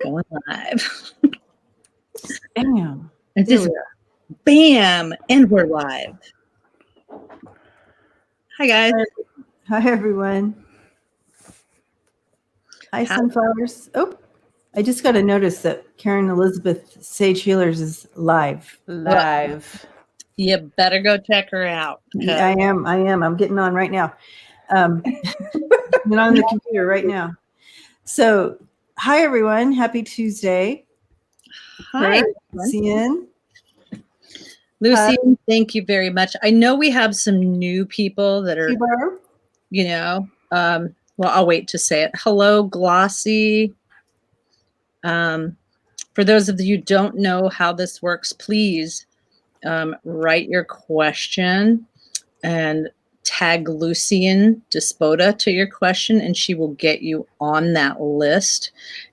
Going live. Bam. And just bam, and we're live. Hi guys. Hi everyone. Hi Sunflowers. Oh, I just got a notice that Karen Elizabeth Sage Healers is live. Live. You better go check her out. I am. I'm getting on right now. I'm on the computer right now. So, hi everyone. Happy Tuesday. Hi, Lucian. Lucian, thank you very much. I know we have some new people that are, well, I'll wait to say it. Hello, Glossy. For those of you who don't know how this works, please write your question and tag Lucian Despota to your question, and she will get you on that list.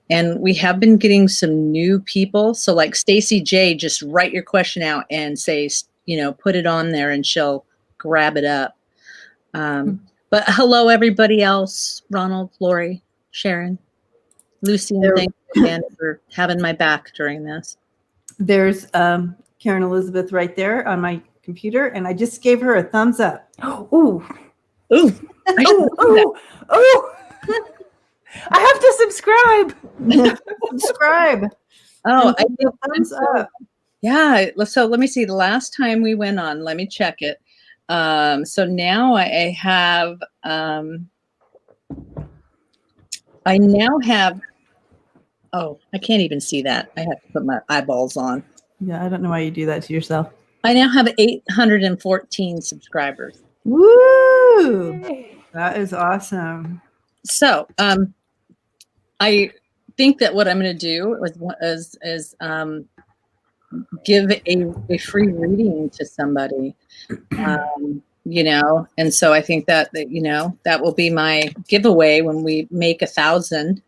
And we have been getting some new people. So like Stacy J, just write your question out and say, put it on there and she'll grab it up. But hello, everybody else. Ronald, Lori, Sharon, Lucian, thank you again for having my back during this. There's Karen Elizabeth right there on my computer, and I just gave her a thumbs up. Ooh. Ooh. I have to subscribe. Subscribe. Oh, I think thumbs up. Yeah. So let me see. The last time we went on, let me check it. So now I have. I now have. Oh, I can't even see that. I have to put my eyeballs on. Yeah, I don't know why you do that to yourself. I now have 814 subscribers. Woo! That is awesome. So, I think that what I'm going to do is give a free reading to somebody, and so I think that that will be my giveaway when we make 1,000,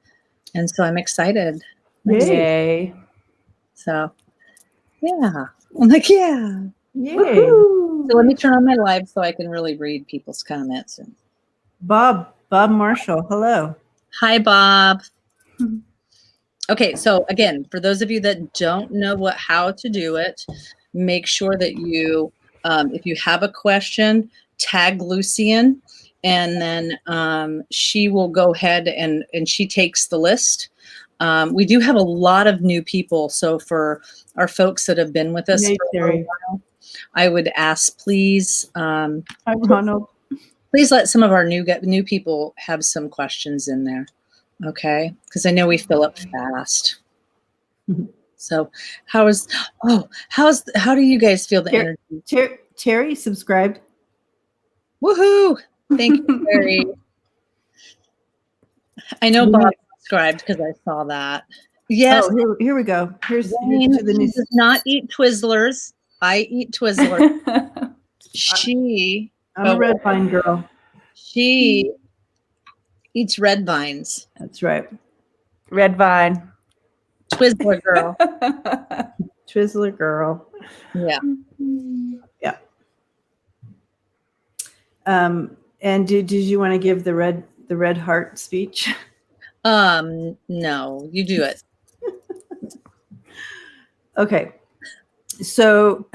and so I'm excited. Yay! So, yeah, I'm like, yeah, yay! So let me turn on my live so I can really read people's comments. Bob Marshall, hello. Hi, Bob. Okay, so again, for those of you that don't know how to do it, make sure that you, if you have a question, tag Lucian, and then she will go ahead and she takes the list. We do have a lot of new people, so for our folks that have been with us for a while, I would ask, please, hi, Ronald. Please let some of our new people have some questions in there. Okay, because I know we fill up fast. So how do you guys feel the energy? Terry subscribed. Woohoo! Thank you, Terry. I know Bob subscribed because I saw that. Yes. Oh, here we go. Here's to the news. Does not eat Twizzlers. I eat Twizzlers. I'm a red vine girl. She eats red vines. That's right. Red vine. Twizzler girl. Twizzler girl. Yeah. Yeah. And did you want to give the red heart speech? No, you do it. Okay. So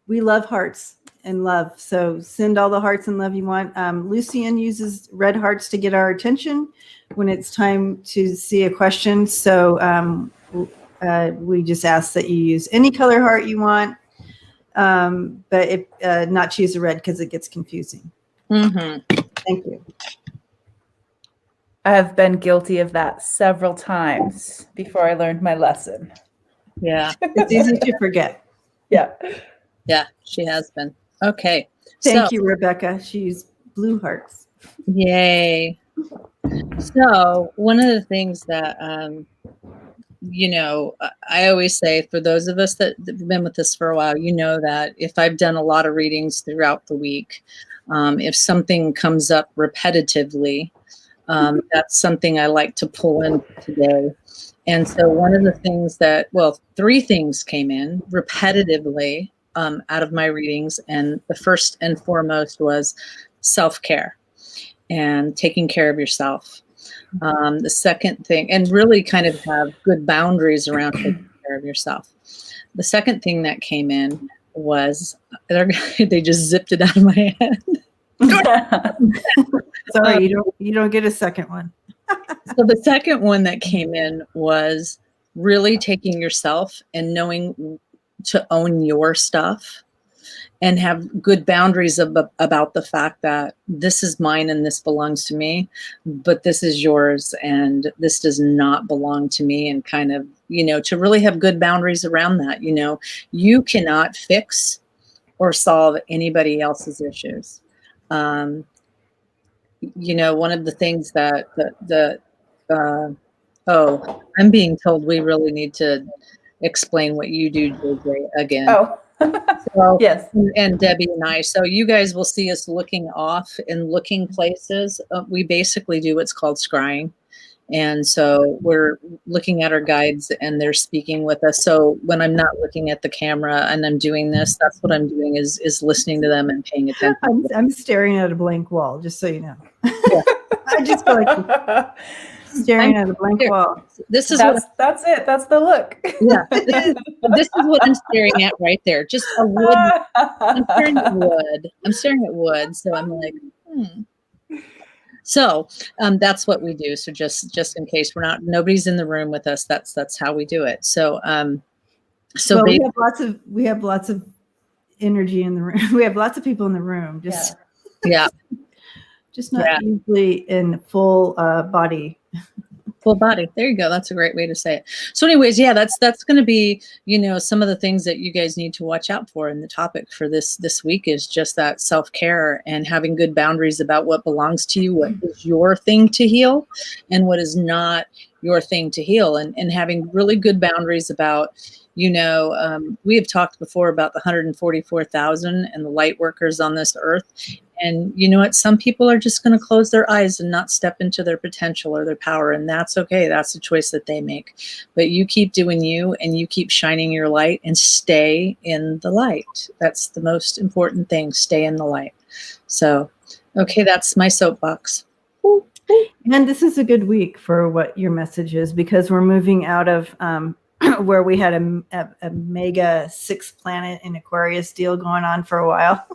we love hearts and love. So send all the hearts and love you want. Lucian uses red hearts to get our attention when it's time to see a question. So we just ask that you use any color heart you want, but not choose a red because it gets confusing. Mm-hmm. Thank you. I have been guilty of that several times before I learned my lesson. Yeah. It's easy to forget. Yeah. Yeah, she has been. Okay. Thank you, Rebecca. She used blue hearts. Yay. So one of the things that, I always say for those of us that have been with us for a while, that if I've done a lot of readings throughout the week, if something comes up repetitively, that's something I like to pull in today. And so one of the things three things came in repetitively out of my readings. And the first and foremost was self-care and taking care of yourself. The second thing, and really kind of have good boundaries around taking care of yourself. The second thing that came in was they just zipped it out of my head. Sorry, you don't get a second one. So the second one that came in was really taking yourself and knowing to own your stuff and have good boundaries about the fact that this is mine and this belongs to me, but this is yours and this does not belong to me, and kind of, to really have good boundaries around that. You cannot fix or solve anybody else's issues. One of the things that I'm being told we really need to explain what you do, JJ, again. Oh, So, yes. And Debbie and I. So you guys will see us looking off and looking places. We basically do what's called scrying. And so we're looking at our guides and they're speaking with us. So when I'm not looking at the camera and I'm doing this, that's what I'm doing is listening to them and paying attention. I'm staring at a blank wall, just so you know. Yeah. I just feel like staring at a blank wall. This is that's it. That's the look. Yeah. This is what I'm staring at right there. Just a wood. I'm staring at wood. So I'm like, So that's what we do. So just in case nobody's in the room with us, that's how we do it. So we have lots of energy in the room. We have lots of people in the room. Yeah. Just not usually in full body. Full body. There you go. That's a great way to say it. So anyways, yeah, that's going to be, some of the things that you guys need to watch out for. And the topic for this week is just that self-care and having good boundaries about what belongs to you, what is your thing to heal and what is not your thing to heal, and having really good boundaries about, we have talked before about the 144,000 and the light workers on this earth. And you know what? Some people are just going to close their eyes and not step into their potential or their power. And that's okay. That's a choice that they make. But you keep doing you and you keep shining your light and stay in the light. That's the most important thing. Stay in the light. So, okay, that's my soapbox. And this is a good week for what your message is, because we're moving out of where we had a mega 6 planet in Aquarius deal going on for a while.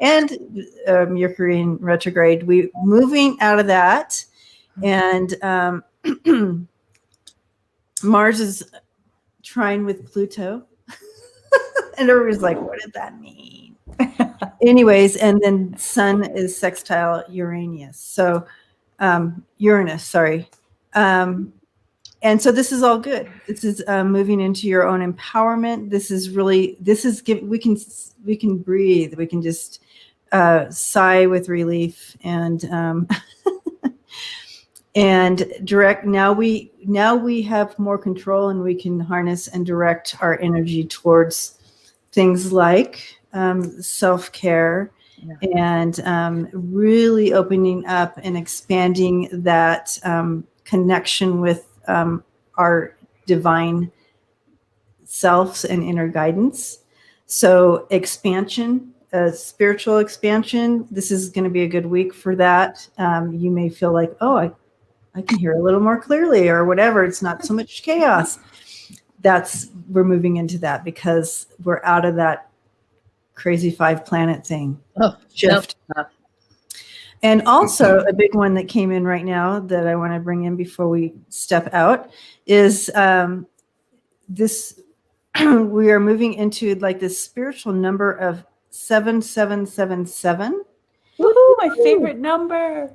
And Mercury in retrograde, we moving out of that. And Mars is trine with Pluto. And everybody's like, what did that mean? Anyways, and then Sun is sextile Uranus. So Uranus, sorry. And so this is all good. This is moving into your own empowerment. We can breathe. We can just sigh with relief and and direct. Now we have more control, and we can harness and direct our energy towards things like self-care and really opening up and expanding that connection with our divine selves and inner guidance. So expansion, spiritual expansion. This is going to be a good week for that. You may feel like, oh, I can hear a little more clearly or whatever. It's not so much chaos. We're moving into that because we're out of that crazy 5 planet thing. Shift. Nope. And also a big one that came in right now that I want to bring in before we step out is this. We are moving into like this spiritual number of 7777. Woohoo, my favorite number.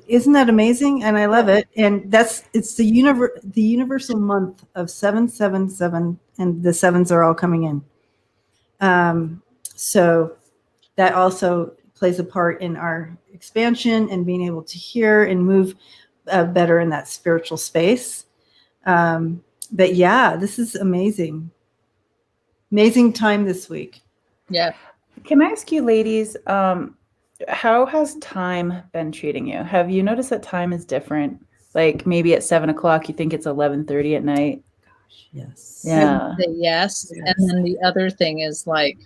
Isn't that amazing? And I love it. And it's the universal month of 777, and the 7s are all coming in. So that also plays a part in our expansion and being able to hear and move better in that spiritual space. But yeah, this is amazing. Amazing time this week. Yeah. Can I ask you, ladies, how has time been treating you? Have you noticed that time is different? Like maybe at 7 o'clock, you think it's 11:30 at night. Gosh, yes. Yeah. Yes. And then the other thing is like,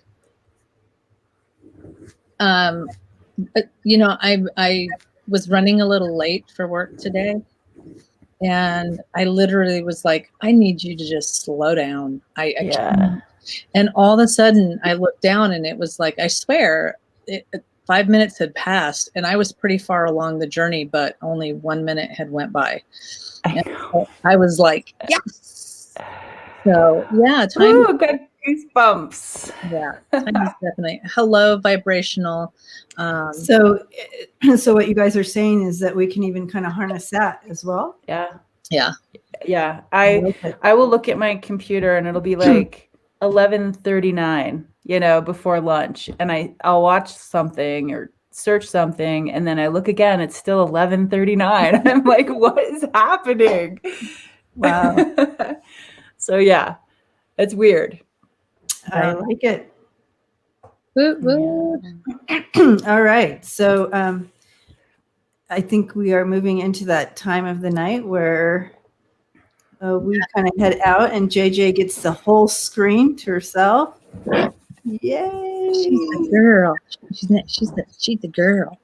I was running a little late for work today, And I literally was like, I need you to just slow down. I Yeah. can't. And all of a sudden I looked down and it was like, I swear, 5 minutes had passed and I was pretty far along the journey, but only 1 minute had went by. I And know. I was like, yes. So yeah, time. Ooh, got goosebumps. Yeah, time is definitely hello vibrational. So what you guys are saying is that we can even kind of harness that as well. Yeah. Yeah. Yeah. I like it. I will look at my computer and it'll be like 11:39, before lunch, and I'll watch something or search something, and then I look again, it's still 11:39. I'm like, what is happening? Wow. So yeah, it's weird. I like it. Woot, woot. All right. So I think we are moving into that time of the night where we kind of head out and JJ gets the whole screen to herself. Yay. She's the girl. She's the girl.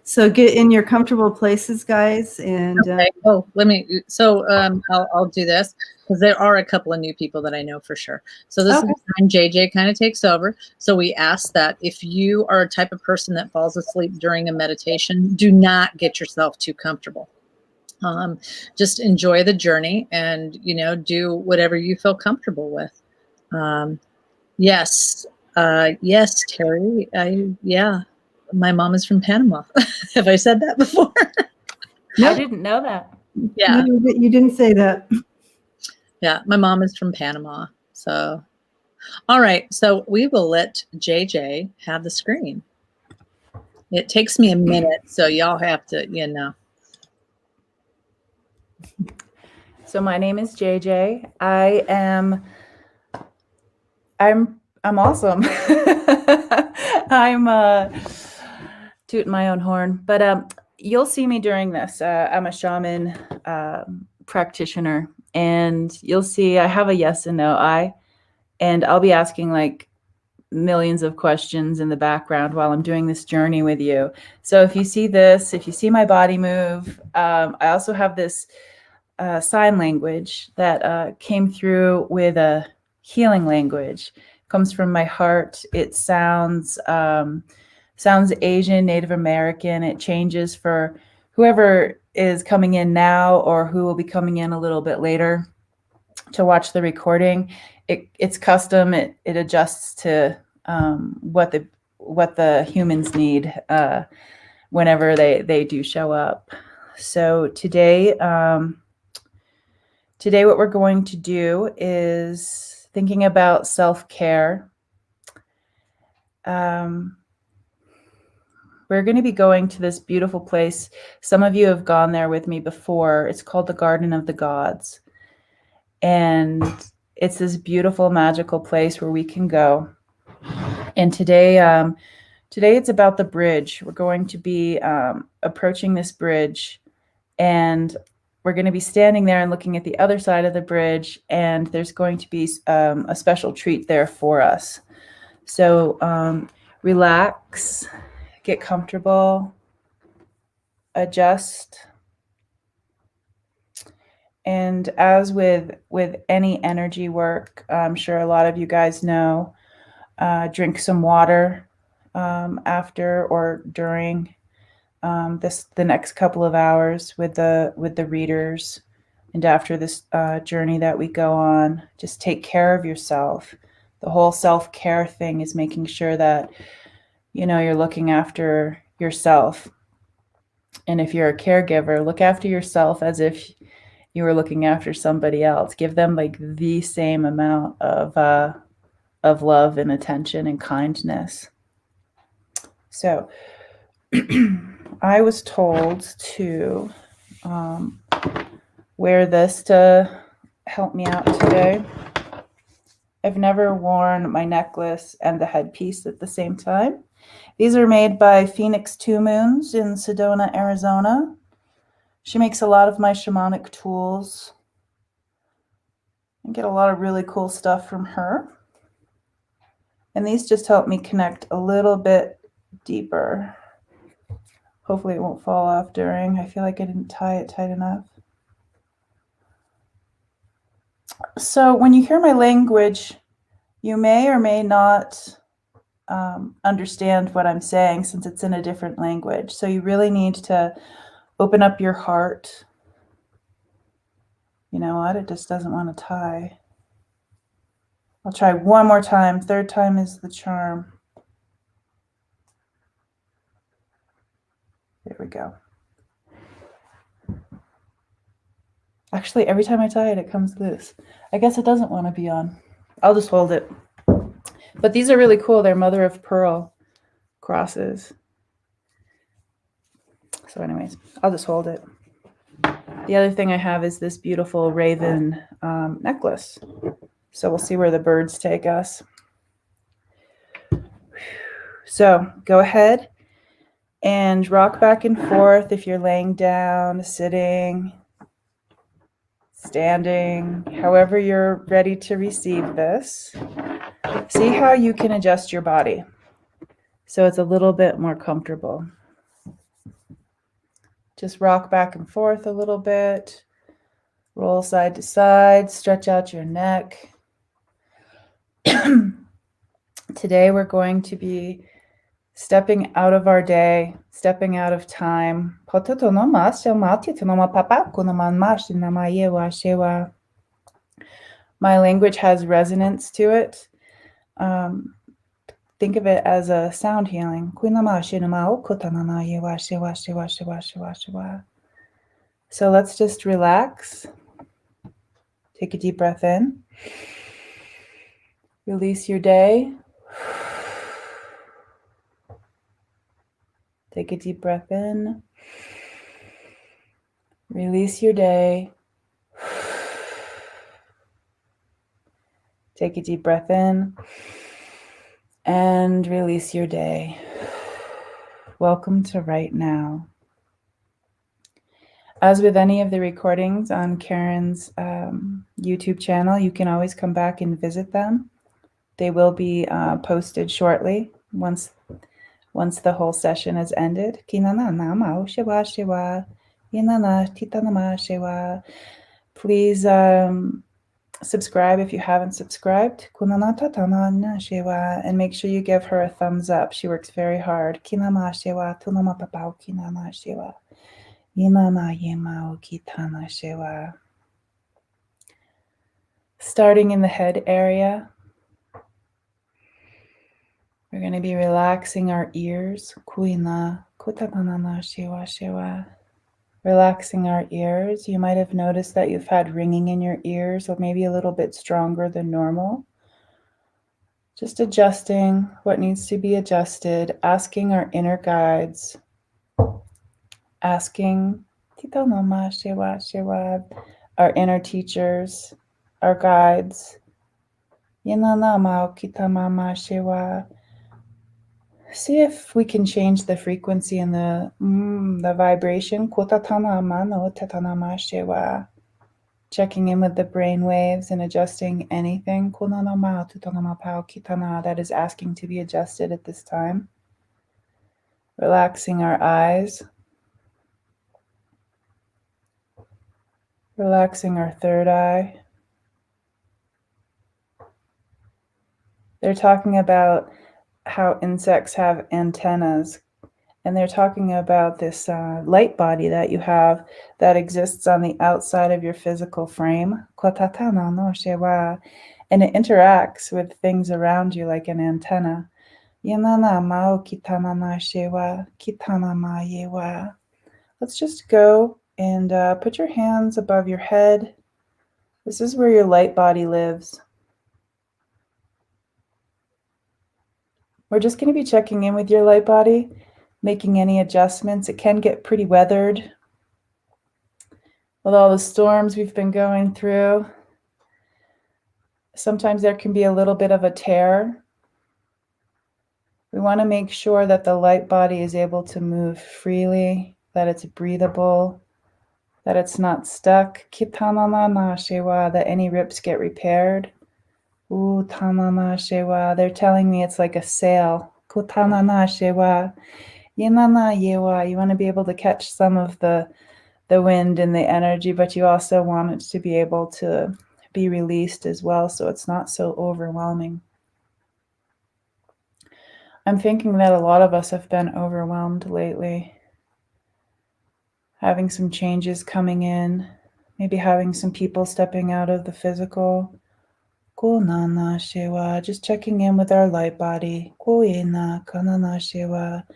So get in your comfortable places, guys. And Okay. I'll do this because there are a couple of new people that I know for sure. So this is the time JJ kind of takes over. So we ask that if you are a type of person that falls asleep during a meditation, do not get yourself too comfortable. Just enjoy the journey and, do whatever you feel comfortable with. Yes, Terry. My mom is from Panama. Have I said that before? I didn't know that. Yeah. No, you didn't say that. Yeah, my mom is from Panama. So, all right. So we will let JJ have the screen. It takes me a minute, so y'all have to, So my name is JJ. I'm awesome. I'm tooting my own horn, but you'll see me during this. I'm a shaman practitioner, and you'll see I have a yes and no eye, and I'll be asking like millions of questions in the background while I'm doing this journey with you. So if you see my body move, I also have this sign language that came through with a healing language. It comes from my heart. It sounds Asian, Native American. It changes for whoever is coming in now or who will be coming in a little bit later to watch the recording. It's custom. It adjusts to what the humans need whenever they do show up. So today what we're going to do is thinking about self-care. We're going to be going to this beautiful place. Some of you have gone there with me before. It's called the Garden of the Gods. And it's this beautiful, magical place where we can go. And today it's about the bridge. We're going to be approaching this bridge, and we're going to be standing there and looking at the other side of the bridge, and there's going to be a special treat there for us. So relax, get comfortable, adjust. And as with any energy work, I'm sure a lot of you guys know, drink some water after or during the next couple of hours with the readers, and after this journey that we go on. Just take care of yourself. The whole self-care thing is making sure that you're looking after yourself. And if you're a caregiver, look after yourself as if you were looking after somebody else. Give them like the same amount of love and attention and kindness. So I was told to wear this to help me out today. I've never worn my necklace and the headpiece at the same time. These are made by Phoenix Two Moons in Sedona, Arizona. She makes a lot of my shamanic tools. I get a lot of really cool stuff from her. And these just help me connect a little bit deeper. Hopefully it won't fall off during. I feel like I didn't tie it tight enough. So when you hear my language, you may or may not understand what I'm saying since it's in a different language. So you really need to open up your heart. You know what? It just doesn't want to tie. I'll try one more time. Third time is the charm. There we go. Actually, every time I tie it, it comes loose. I guess it doesn't want to be on. I'll just hold it. But these are really cool. They're mother of pearl crosses. So anyways, I'll just hold it. The other thing I have is this beautiful raven necklace. So we'll see where the birds take us. So go ahead and rock back and forth if you're laying down, sitting, standing, however you're ready to receive this. See how you can adjust your body so it's a little bit more comfortable. Just rock back and forth a little bit. Roll side to side, stretch out your neck. Today we're going to be stepping out of our day, stepping out of time. My language has resonance to it. Think of it as a sound healing. So let's just relax. Take a deep breath in. Release your day. Take a deep breath in. Release your day. Take a deep breath in and release your day. Welcome to right now. As with any of the recordings on Karen's YouTube channel, you can always come back and visit them. They will be posted shortly once the whole session is ended. Please subscribe if you haven't subscribed. And make sure you give her a thumbs up. She works very hard. Starting in the head area, we're going to be relaxing our ears. Relaxing our ears. You might have noticed that you've had ringing in your ears, or maybe a little bit stronger than normal. Just adjusting what needs to be adjusted, asking our inner guides, asking our inner teachers, our guides. See if we can change the frequency and the vibration. Checking in with the brain waves and adjusting anything that is asking to be adjusted at this time. Relaxing our eyes. Relaxing our third eye. They're talking about how insects have antennas, and they're talking about this light body that you have that exists on the outside of your physical frame, and it interacts with things around you like an antenna. Let's just go and put your hands above your head. This is where your light body lives. We're just going to be checking in with your light body, making any adjustments. It can get pretty weathered with all the storms we've been going through. Sometimes there can be a little bit of a tear. We want to make sure that the light body is able to move freely, that it's breathable, that it's not stuck. That any rips get repaired. They're telling me it's like a sail. You want to be able to catch some of the wind and the energy, but you also want it to be able to be released as well, so it's not so overwhelming. I'm thinking that a lot of us have been overwhelmed lately, having some changes coming in, maybe having some people stepping out of the physical. Kunana Shiva, just checking in with our light body. Kuina Kanana Shiva.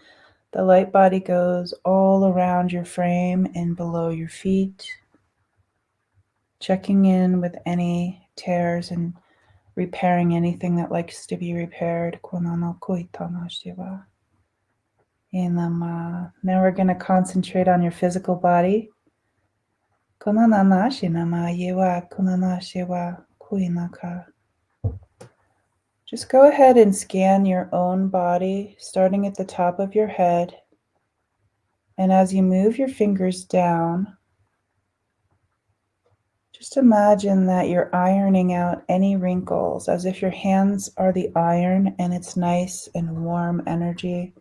The light body goes all around your frame and below your feet, checking in with any tears and repairing anything that likes to be repaired. Kunana Kuitana Shiva. Now we're going to concentrate on your physical body. Kunana Shinama Yewa Kunana Shiva Kuinaka. Just go ahead and scan your own body, starting at the top of your head. And as you move your fingers down, just imagine that you're ironing out any wrinkles, as if your hands are the iron and it's nice and warm energy.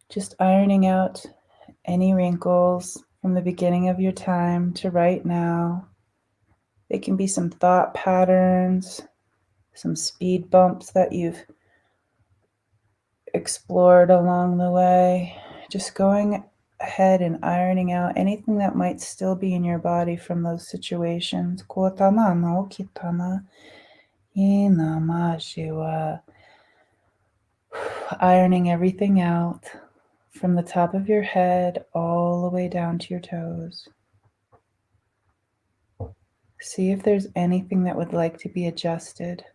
Just ironing out any wrinkles from the beginning of your time to right now. They can be some thought patterns, some speed bumps that you've explored along the way. Just going ahead and ironing out anything that might still be in your body from those situations. Kotana no kitana inama shiwa. Ironing everything out from the top of your head all the way down to your toes. See if there's anything that would like to be adjusted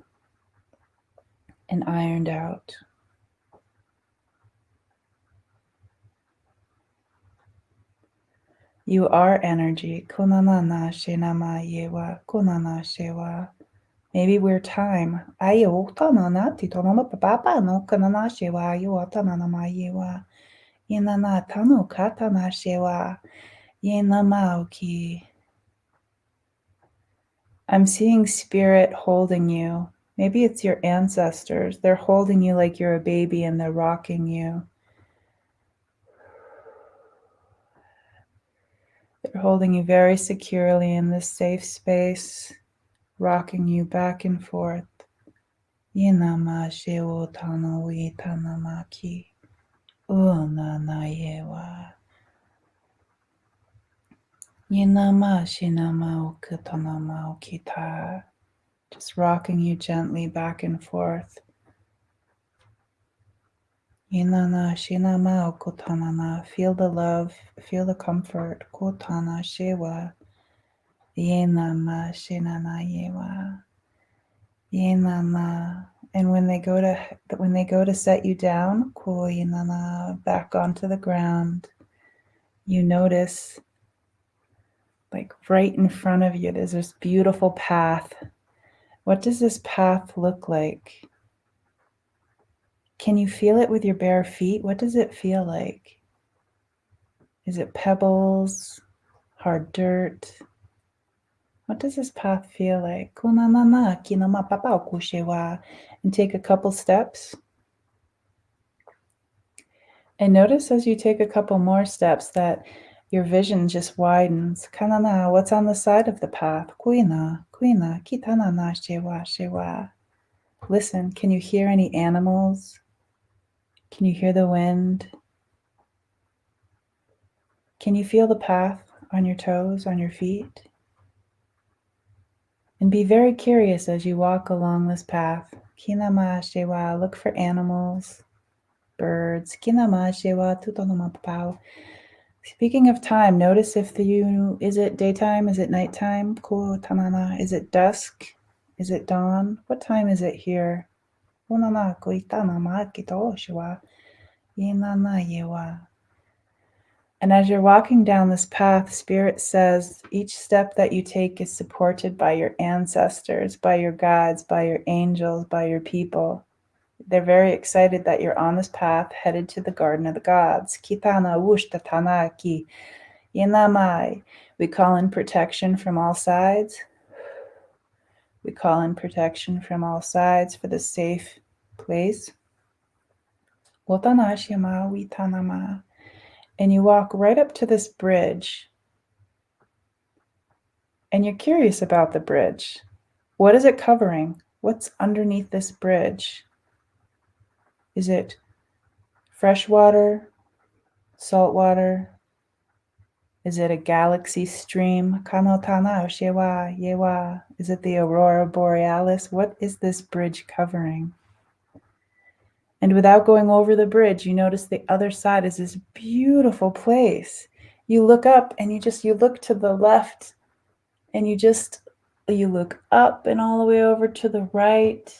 and ironed out. You are energy. Kunana shinama yewa. Kunana shewa. Maybe we're time. Ayo tanana titonoma papa no kanana shewa yo tanana ma yewa. Inana tanu katana shewa. Yenamaoki. I'm seeing spirit holding you. Maybe it's your ancestors. They're holding you like you're a baby and they're rocking you. They're holding you very securely in this safe space, rocking you back and forth. Yinama shewo tano wi tanamaki. Unana yewa. Yinama shinama okutanama okita. Just rocking you gently back and forth. Yinana shinama okotanana. Feel the love, feel the comfort. Kotana shewa. Yenama shinana yewa. Yenana. And when they go to set you down, yenana, back onto the ground, you notice, like right in front of you, there's this beautiful path. What does this path look like? Can you feel it with your bare feet? What does it feel like? Is it pebbles, hard dirt? What does this path feel like? And take a couple steps. And notice as you take a couple more steps that your vision just widens. Kanana, what's on the side of the path? Kuina, kitanana, shewa. Listen, can you hear any animals? Can you hear the wind? Can you feel the path on your toes, on your feet? And be very curious as you walk along this path. Kinama shewa, look for animals, birds. Kinama shewa tutonoma papau. Speaking of time, notice if is it daytime? Is it nighttime? Ko tanana. Is it dusk? Is it dawn? What time is it here? Unana ko itanama kito shewa. Inana yewa. And as you're walking down this path, Spirit says each step that you take is supported by your ancestors, by your guides, by your angels, by your people. They're very excited that you're on this path headed to the Garden of the Gods. Kitana wushta tanaki yenamai. We call in protection from all sides. We call in protection from all sides for the safe place. Wotanashima witanama. And you walk right up to this bridge. and you're curious about the bridge. What is it covering? What's underneath this bridge? Is it fresh water, salt water? Is it a galaxy stream? Kanotana shewa yewa. Is it the aurora borealis? What is this bridge covering? And without going over the bridge, you notice the other side is this beautiful place. You look up and you look to the left and you look up and all the way over to the right.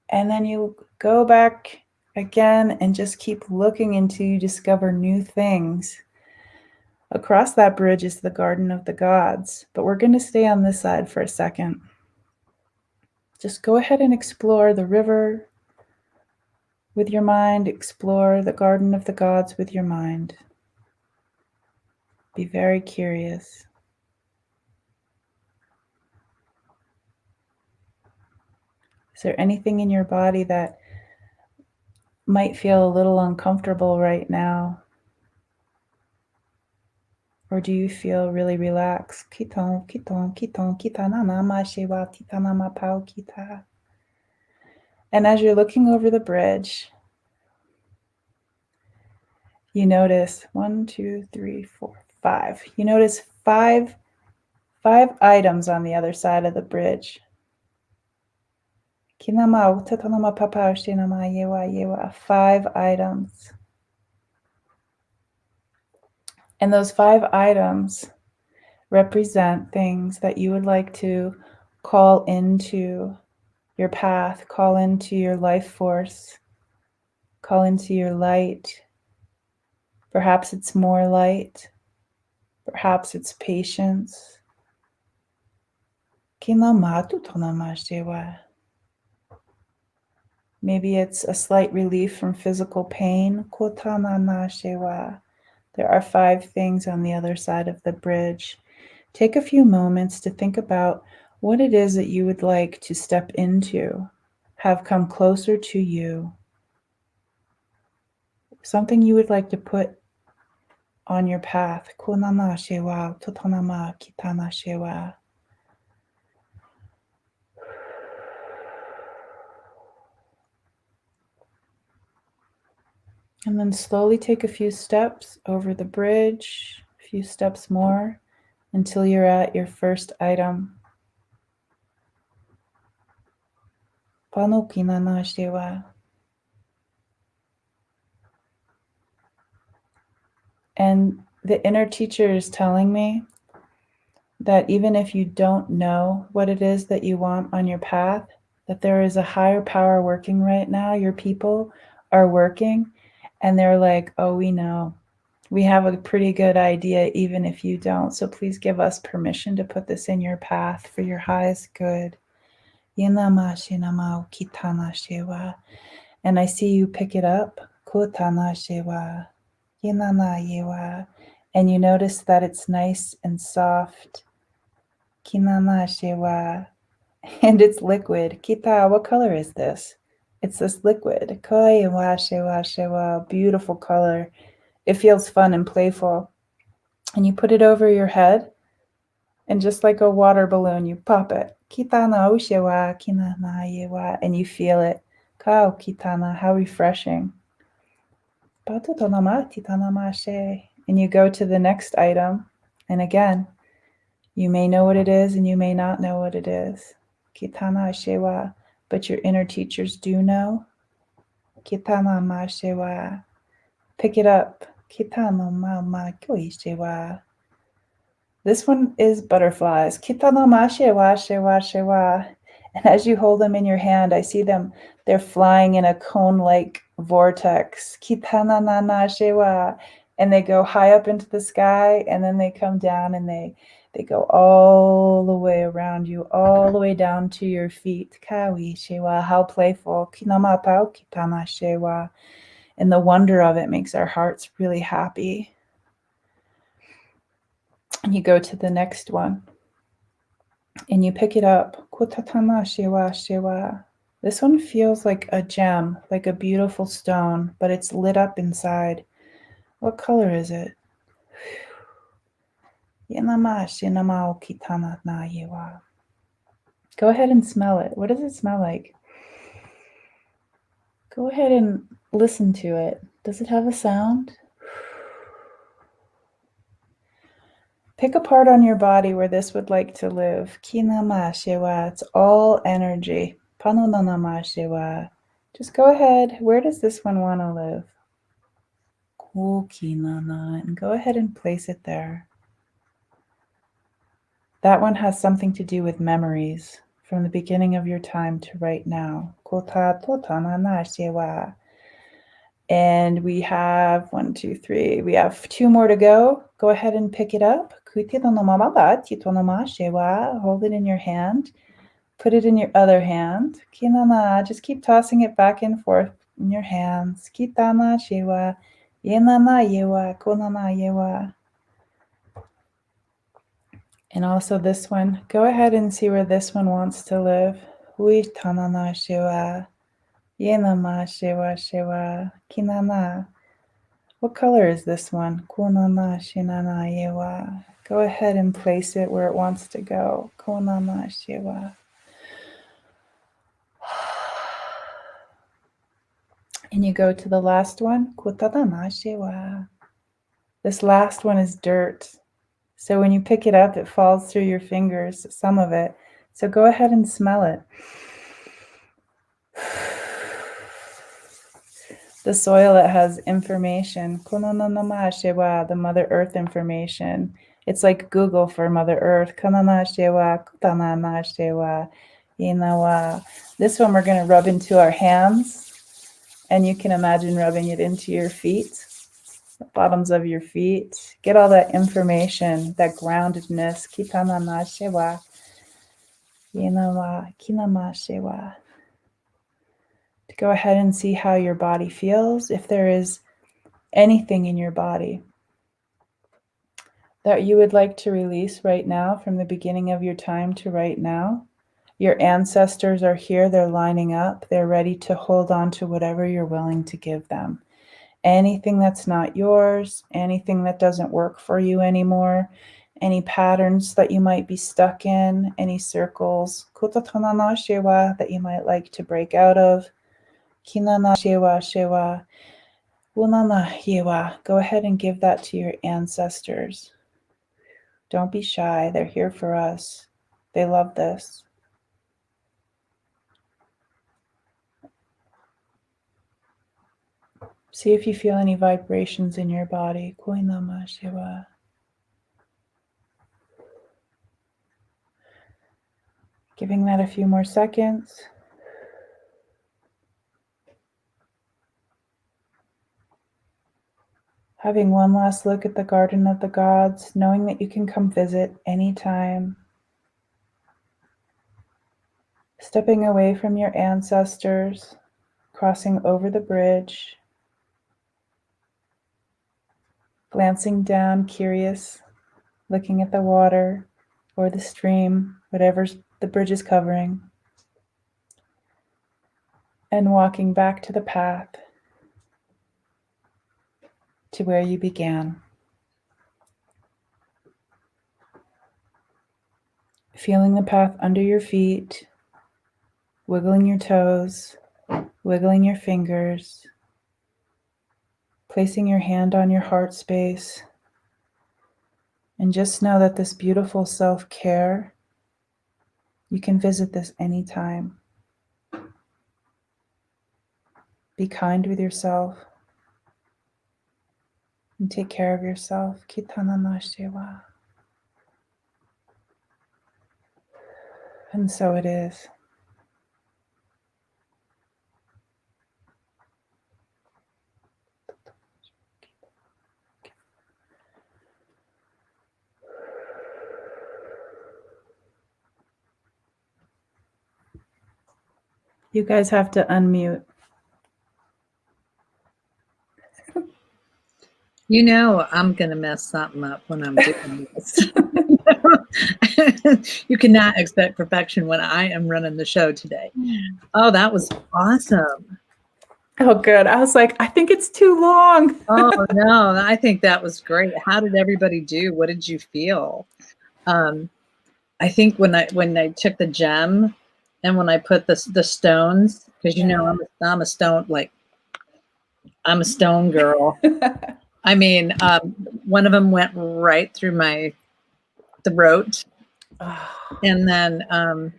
And then you go back again and just keep looking until you discover new things. Across that bridge is the Garden of the Gods, but we're going to stay on this side for a second. Just go ahead and explore the river with your mind, explore the Garden of the Gods with your mind. Be very curious. Is there anything in your body that might feel a little uncomfortable right now? Or do you feel really relaxed? Kiton, kiton, kiton, kitanana ma shewa, titanama pao kita. And as you're looking over the bridge, you notice 1, 2, 3, 4, 5. You notice five items on the other side of the bridge. Kinama utatanama papa shinama yewa yewa. 5 items. And those 5 items represent things that you would like to call into your path, call into your life force, call into your light. Perhaps it's more light. Perhaps it's patience. Maybe it's a slight relief from physical pain. There are 5 things on the other side of the bridge. Take a few moments to think about what it is that you would like to step into, have come closer to you. Something you would like to put on your path. And then slowly take a few steps over the bridge, a few steps more, until you're at your first item. And the inner teacher is telling me that even if you don't know what it is that you want on your path, that there is a higher power working right now. Your people are working and they're like, oh, we know. We have a pretty good idea even if you don't. So please give us permission to put this in your path for your highest good. And I see you pick it up. And you notice that it's nice and soft. And it's liquid. Kita, what color is this? It's this liquid. Beautiful color. It feels fun and playful. And you put it over your head, and just like a water balloon, you pop it. And you feel it. How refreshing. And you go to the next item. And again, you may know what it is and you may not know what it is. But your inner teachers do know. Pick it up. This one is butterflies. And as you hold them in your hand, I see them. They're flying in a cone-like vortex. And they go high up into the sky, and then they come down, and they go all the way around you, all the way down to your feet. How playful. And the wonder of it makes our hearts really happy. And you go to the next one. And you pick it up. This one feels like a gem, like a beautiful stone, but it's lit up inside. What color is it? Go ahead and smell it. What does it smell like? Go ahead and listen to it. Does it have a sound? Pick a part on your body where this would like to live. It's all energy. Just go ahead. Where does this one want to live? And go ahead and place it there. That one has something to do with memories from the beginning of your time to right now. And we have 1, 2, 3. We have 2 more to go. Go ahead and pick it up. Hold it in your hand. Put it in your other hand. Just keep tossing it back and forth in your hands. And also this one. Go ahead and see where this one wants to live. What color is this one? Go ahead and place it where it wants to go. And you go to the last one. This last one is dirt. So when you pick it up, it falls through your fingers, some of it. So go ahead and smell it. The soil that has information. The Mother Earth information. It's like Google for Mother Earth. This one we're going to rub into our hands. And you can imagine rubbing it into your feet, the bottoms of your feet. Get all that information, that groundedness. To go ahead and see how your body feels. If there is anything in your body that you would like to release right now from the beginning of your time to right now. Your ancestors are here. They're lining up. They're ready to hold on to whatever you're willing to give them. Anything that's not yours, anything that doesn't work for you anymore, any patterns that you might be stuck in, any circles that you might like to break out of. Go ahead and give that to your ancestors. Don't be shy. They're here for us. They love this. See if you feel any vibrations in your body. Giving that a few more seconds. Having one last look at the Garden of the Gods, knowing that you can come visit anytime. Stepping away from your ancestors, crossing over the bridge. Glancing down, curious, looking at the water or the stream, whatever the bridge is covering, and walking back to the path, to where you began. Feeling the path under your feet, wiggling your toes, wiggling your fingers, placing your hand on your heart space, and just know that this beautiful self-care, you can visit this anytime. Be kind with yourself and take care of yourself. And so it is. You guys have to unmute. You know I'm going to mess something up when I'm doing this. You cannot expect perfection when I am running the show today. Oh, that was awesome. Oh, good. I was like, I think it's too long. Oh no, I think that was great. How did everybody do? What did you feel? I think when I took the gem and when I put the stones, because you know I'm a stone, like I'm a stone girl. I mean, one of them went right through my throat, and then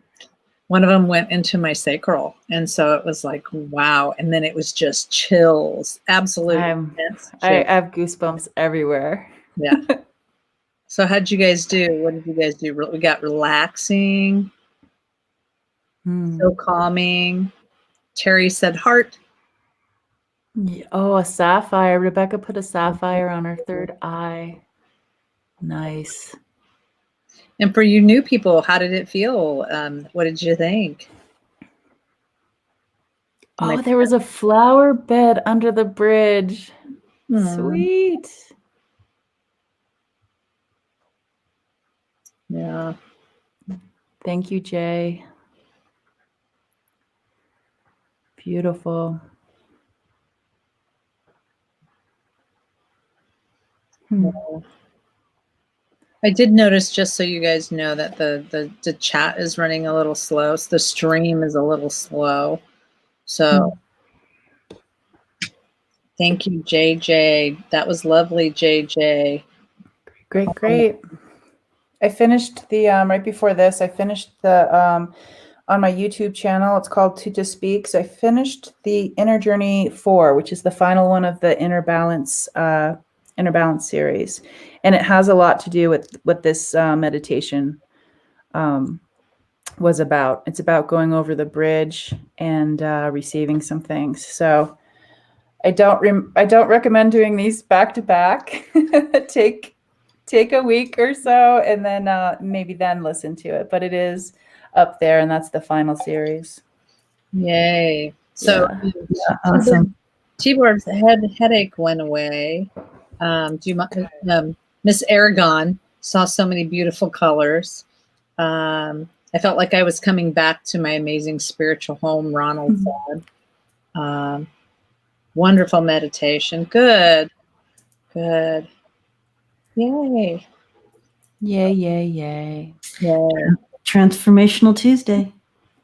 one of them went into my sacral, and so it was like wow. And then it was just chills, absolute intense I chills. have goosebumps everywhere. Yeah. So how'd you guys do? What did you guys do? We got relaxing, so calming. Terry said heart. Oh, a sapphire. Rebecca put a sapphire on her third eye. Nice. And for you new people, how did it feel? What did you think? Oh, there was a flower bed under the bridge. Sweet. Yeah. Thank you, Jay. Beautiful. I did notice, just so you guys know, that the chat is running a little slow. So the stream is a little slow. So thank you, J.J. That was lovely, J.J. Great. I finished the right before this. I finished the on my YouTube channel. It's called To Speak. So I finished the Inner Journey 4, which is the final one of the Inner Balance series, and it has a lot to do with what this meditation was about. It's about going over the bridge and receiving some things. So I don't recommend doing these back to back. Take a week or so and then maybe then listen to it. But it is up there, and that's the final series. Yay. So Awesome. T-Barb's headache went away. Do you mind? Miss Aragon saw so many beautiful colors. I felt like I was coming back to my amazing spiritual home, Ronald said. Wonderful meditation. Good. Yay. Yay. Transformational Tuesday.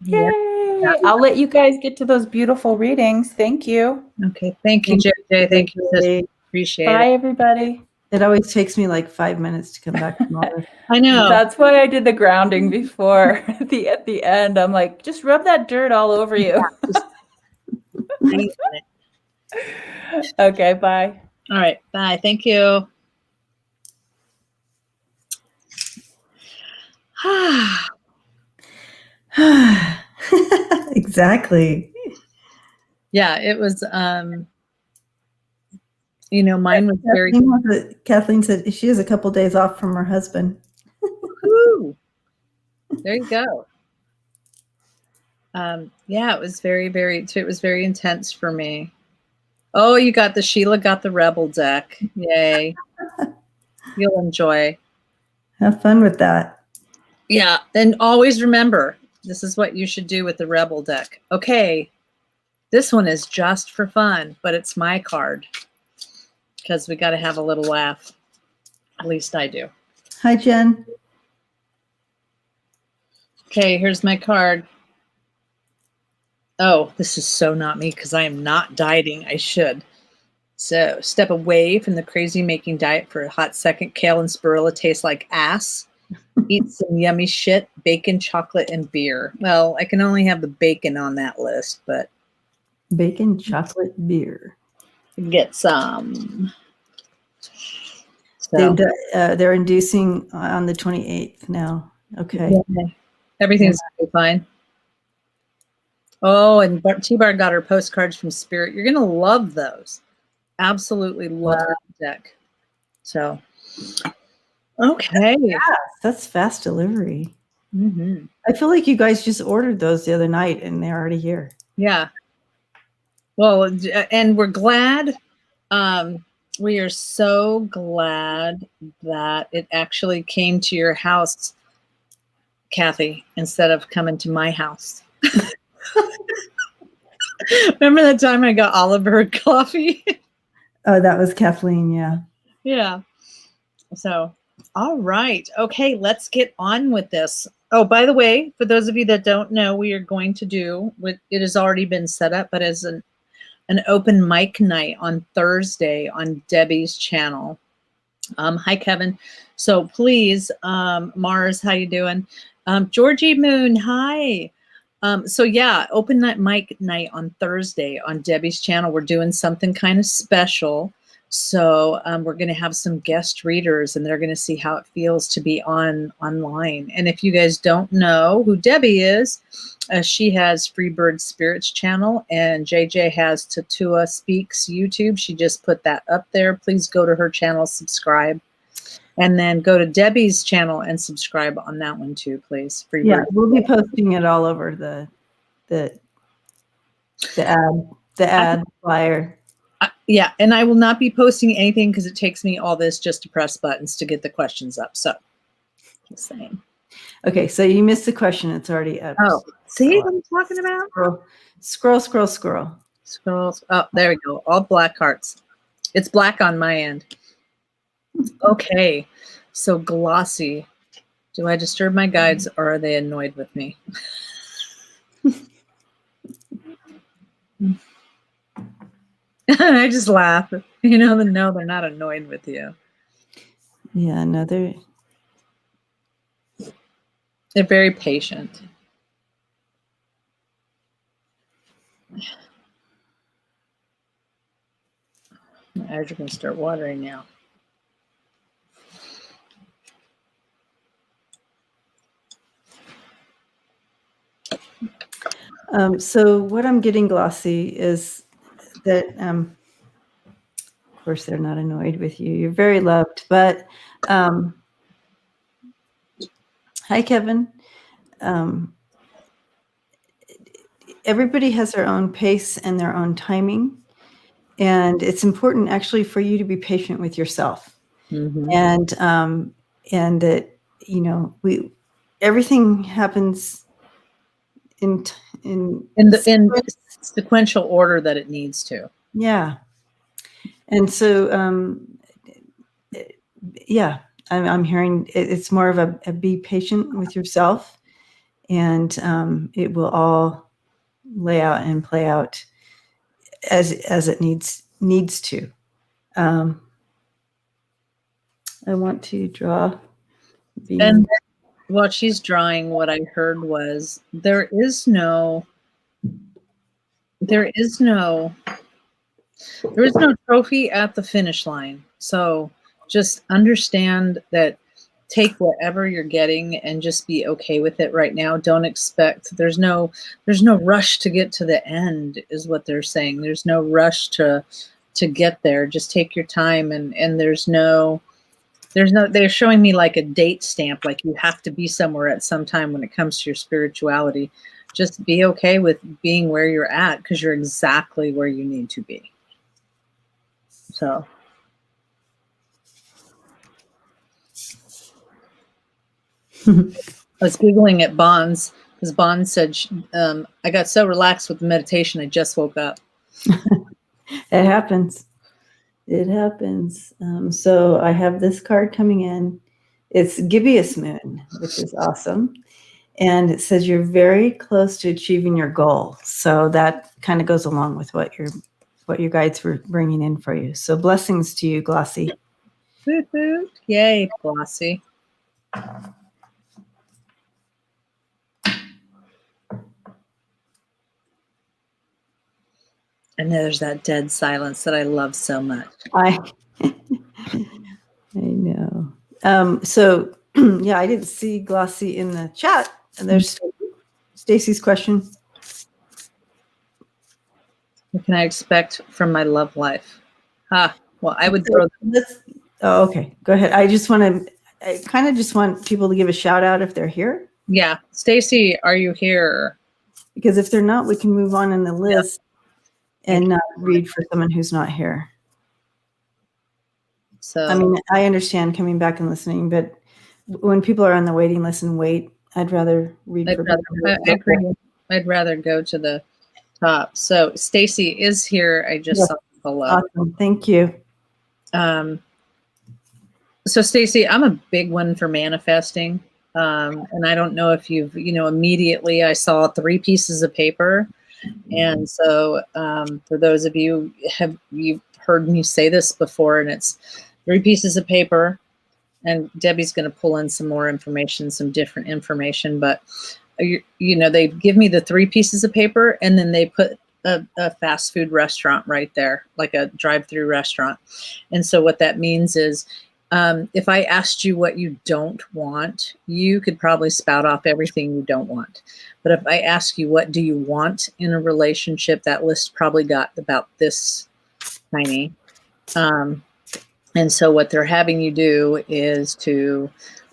Yay. I'll let you guys get to those beautiful readings. Thank you. Okay. Thank you, JJ. Thank you, sister. Appreciate Bye, it. everybody. It always takes me like 5 minutes to come back from all this. I know. That's why I did the grounding before. At the end, I'm like, just rub that dirt all over you. Okay, bye. All right. Bye. Thank you. Exactly. Yeah, it was mine was very Kathleen said she has a couple days off from her husband. Woo. There you go. Yeah, it was it was very intense for me. Oh, Sheila got the Rebel deck. Yay. You'll enjoy. Have fun with that. Yeah. And always remember, this is what you should do with the Rebel deck. Okay. This one is just for fun, but it's my card because we got to have a little laugh. At least I do. Hi, Jen. Okay, here's my card. Oh, this is so not me because I am not dieting. I should. So step away from the crazy making diet for a hot second. Kale and spirulina taste like ass. Eat some yummy shit, bacon, chocolate, and beer. Well, I can only have the bacon on that list, but bacon, chocolate, beer. Get some. So. They're inducing on the 28th now. Okay. Yeah. Everything's going to be fine. Oh, and T-Bar got her postcards from Spirit. You're going to love those. Absolutely love that deck. So, okay. That's fast delivery. Mm-hmm. I feel like you guys just ordered those the other night and they're already here. Yeah. Well, and we're glad. We are so glad that it actually came to your house, Kathy, instead of coming to my house. Remember that time I got Oliver coffee? Oh, that was Kathleen. Yeah. Yeah. So, all right. Okay, let's get on with this. Oh, by the way, for those of you that don't know, we are going to do what it has already been set up, but as an open mic night on Thursday on Debbie's channel. Hi, Kevin. So please, Mars, how you doing? Georgie Moon, hi. So yeah, open night mic night on Thursday on Debbie's channel. We're doing something kind of special. So we're going to have some guest readers, and they're going to see how it feels to be online. And if you guys don't know who Debbie is, she has Freebird Spirits channel, and JJ has Tatua Speaks YouTube. She just put that up there. Please go to her channel, subscribe, and then go to Debbie's channel and subscribe on that one too, please. Freebird. Yeah, we'll be posting it all over the ad flyer. Yeah, and I will not be posting anything because it takes me all this just to press buttons to get the questions up. So, just saying. Okay, so you missed the question. It's already up. Oh, see what I'm talking about? Scroll. Scrolls. Oh, there we go. All black hearts. It's black on my end. Okay, so glossy. Do I disturb my guides, or are they annoyed with me? I just laugh. No, they're not annoyed with you. Yeah, no, they're very patient. My eyes are going to start watering now. So what I'm getting, Glossy, is that, of course, they're not annoyed with you. You're very loved. But hi, Kevin. Everybody has their own pace and their own timing. And it's important actually for you to be patient with yourself. Mm-hmm. And that, everything happens in sequential order that it needs to. Yeah. And so, yeah, I'm hearing it's more of a be patient with yourself, and it will all lay out and play out as it needs to. I want to draw. And while she's drawing, what I heard was there is no trophy at the finish line. So just understand that, take whatever you're getting and just be okay with it right now. Don't expect, there's no rush to get to the end is what they're saying. There's no rush to get there. Just take your time, and they're showing me like a date stamp, like you have to be somewhere at some time when it comes to your spirituality. Just be okay with being where you're at, because you're exactly where you need to be. So. I was giggling at Bonds because Bond said, I got so relaxed with the meditation, I just woke up. It happens. It happens. So I have this card coming in. It's Gibeus Moon, which is awesome. And it says you're very close to achieving your goal. So that kind of goes along with what your guides were bringing in for you. So blessings to you, Glossy. Woo-hoo. Yay, Glossy. And there's that dead silence that I love so much. I know. So yeah, I didn't see Glossy in the chat. And there's Stacy's question. What can I expect from my love life? Well, I would throw. Oh, okay. Go ahead. I kind of just want people to give a shout out if they're here. Yeah. Stacy, are you here? Because if they're not, we can move on in the list. Yep. And not read for someone who's not here. So, I mean, I understand coming back and listening, but when people are on the waiting list and wait, I'd rather read for people. I agree. I'd rather go to the top. So Stacy is here. I just Yes. saw hello. Awesome. Thank you. So Stacy, I'm a big one for manifesting. And I don't know if you've, immediately I saw 3 pieces of paper. And so for those of you, you've heard me say this before, and it's 3 pieces of paper. And Debbie's going to pull in some more information, some different information. But, they give me the 3 pieces of paper, and then they put a fast food restaurant right there, like a drive-through restaurant. And so what that means is, if I asked you what you don't want, you could probably spout off everything you don't want. But if I ask you, what do you want in a relationship, that list probably got about this tiny. And so what they're having you do is to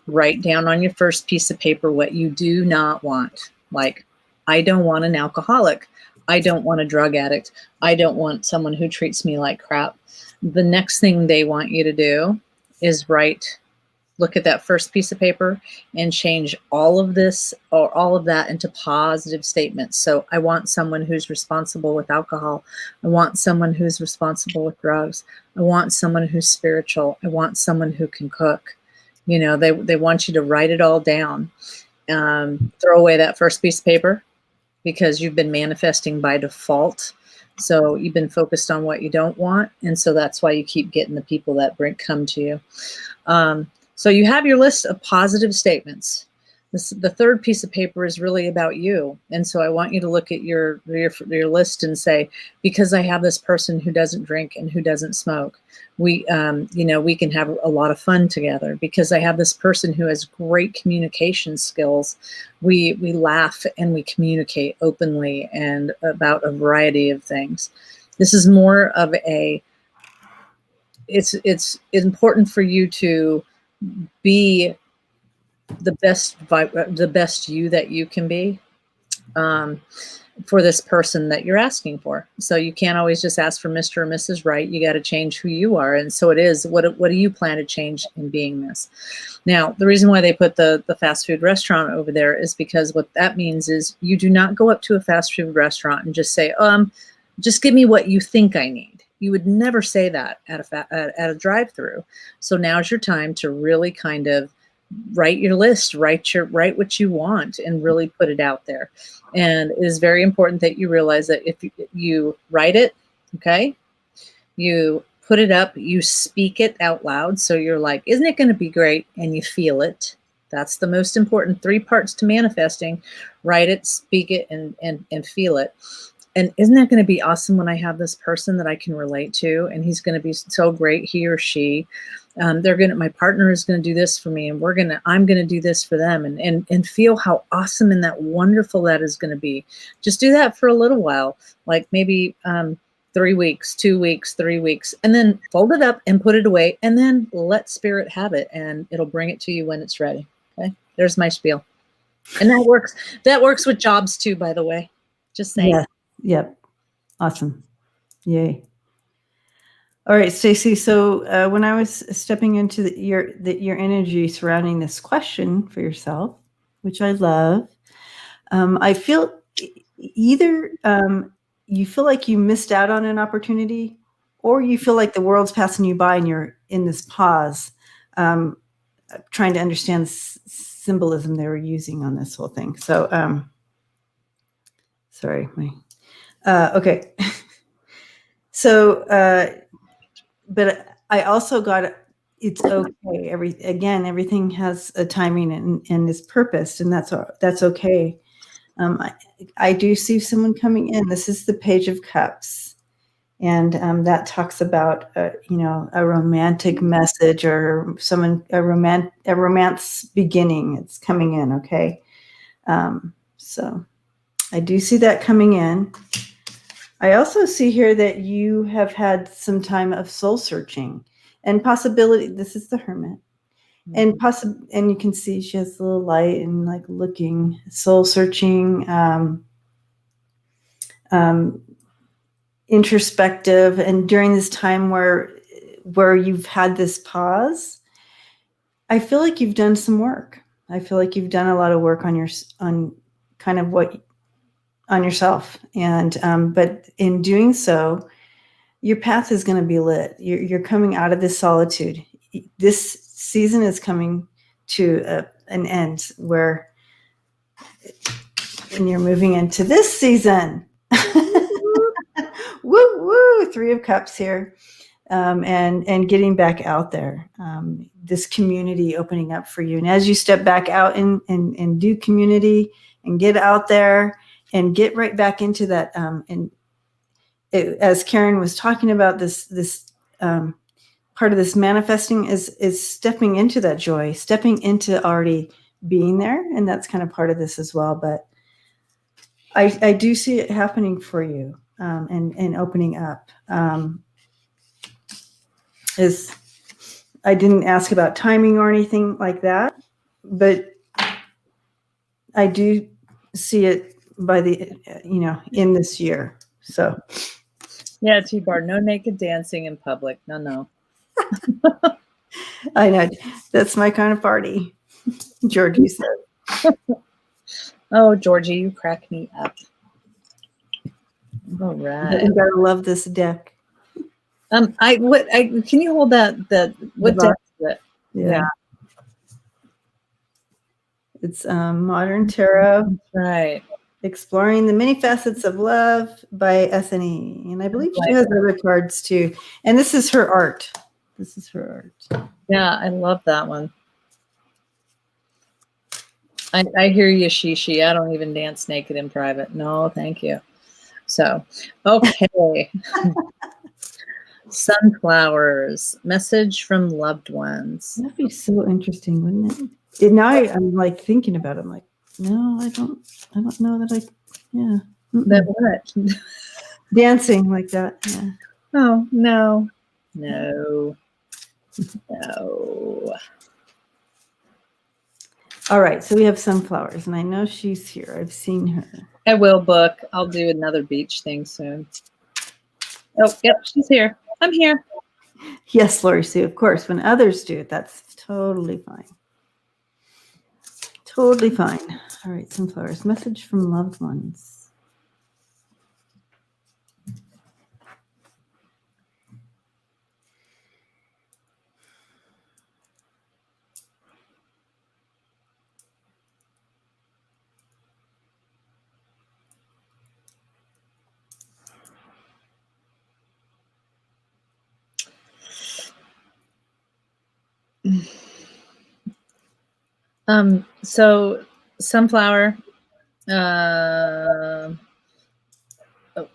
write down on your first piece of paper what you do not want. Like, I don't want an alcoholic. I don't want a drug addict. I don't want someone who treats me like crap. The next thing they want you to do is look at that first piece of paper and change all of this or all of that into positive statements. So I want someone who's responsible with alcohol. I want someone who's responsible with drugs. I want someone who's spiritual. I want someone who can cook. They want you to write it all down. Throw away that first piece of paper because you've been manifesting by default. So you've been focused on what you don't want. And so that's why you keep getting the people that come to you. So you have your list of positive statements. The third piece of paper is really about you. And so I want you to look at your list and say, because I have this person who doesn't drink and who doesn't smoke, we can have a lot of fun together. Because I have this person who has great communication skills, we laugh and we communicate openly and about a variety of things. This is more of it's important for you to be the best you that you can be for this person that you're asking for. So you can't always just ask for Mr. or Mrs. Right. You got to change who you are. And so it is, what do you plan to change in being this? Now, the reason why they put the fast food restaurant over there is because what that means is you do not go up to a fast food restaurant and just say, just give me what you think I need. You would never say that at a drive-through. So now's your time to really kind of write your list, write what you want, and really put it out there. And it is very important that you realize that if you write it, okay, you put it up, you speak it out loud. So you're like, isn't it going to be great? And you feel it. That's the most important 3 parts to manifesting. Write it, speak it, and feel it. And isn't that going to be awesome when I have this person that I can relate to, and he's going to be so great, he or she. My partner is going to do this for me, and I'm going to do this for them, and feel how awesome and that wonderful that is going to be. Just do that for a little while, like maybe 3 weeks, 2 weeks, 3 weeks, and then fold it up and put it away, and then let spirit have it, and it'll bring it to you when it's ready. Okay, there's my spiel, and that works. That works with jobs too, by the way. Just saying. Yeah. Yep. Awesome. Yay. All right, Stacy. So when I was stepping into your energy surrounding this question for yourself, which I love, I feel either you feel like you missed out on an opportunity, or you feel like the world's passing you by and you're in this pause, trying to understand the symbolism they were using on this whole thing. So, sorry, okay. So, but I also got, it's okay. Everything has a timing and is purposed, and that's okay. I do see someone coming in. This is the Page of Cups, and that talks about a romantic message or a romance beginning. It's coming in. Okay, so I do see that coming in. I also see here that you have had some time of soul searching and possibility. This is the Hermit. And you can see she has a little light and like looking, soul searching, introspective. And during this time where you've had this pause, I feel like you've done some work. I feel like you've done a lot of work on kind of on yourself. And but in doing so, your path is going to be lit. You're coming out of this solitude. This season is coming to an end where, and you're moving into this season. Woo woo! 3 of Cups here, and getting back out there. This community opening up for you, and as you step back out and do community and get out there and get right back into that. As Karen was talking about, this part of this manifesting is stepping into that joy, stepping into already being there, and that's kind of part of this as well. But I do see it happening for you, and opening up. Is I didn't ask about timing or anything like that, but I do see it by the in this year. So Yeah, T-Bar, no naked dancing in public. No. I know that's my kind of party. Georgie said. Oh, Georgie, you crack me up. All right. You gotta love this deck. Can you hold that what deck is it? Yeah. It's Modern Tarot. That's right. Exploring the Many Facets of Love by S&E. And I believe she has other cards too. And this is her art. This is her art. Yeah, I love that one. I hear you, Shishi. I don't even dance naked in private. No, thank you. So, okay. Sunflowers. Message from loved ones. That'd be so interesting, wouldn't it? And now I'm like thinking about it. I'm like, no, I don't know that yeah. That what? Dancing like that. Yeah. Oh, no. All right, so we have sunflowers, and I know she's here. I've seen her. I will book. I'll do another beach thing soon. Oh, yep, she's here. I'm here. Yes, Lori Sue, of course. When others do it, that's totally fine. Totally fine. All right, sunflowers. Message from loved ones. So sunflower,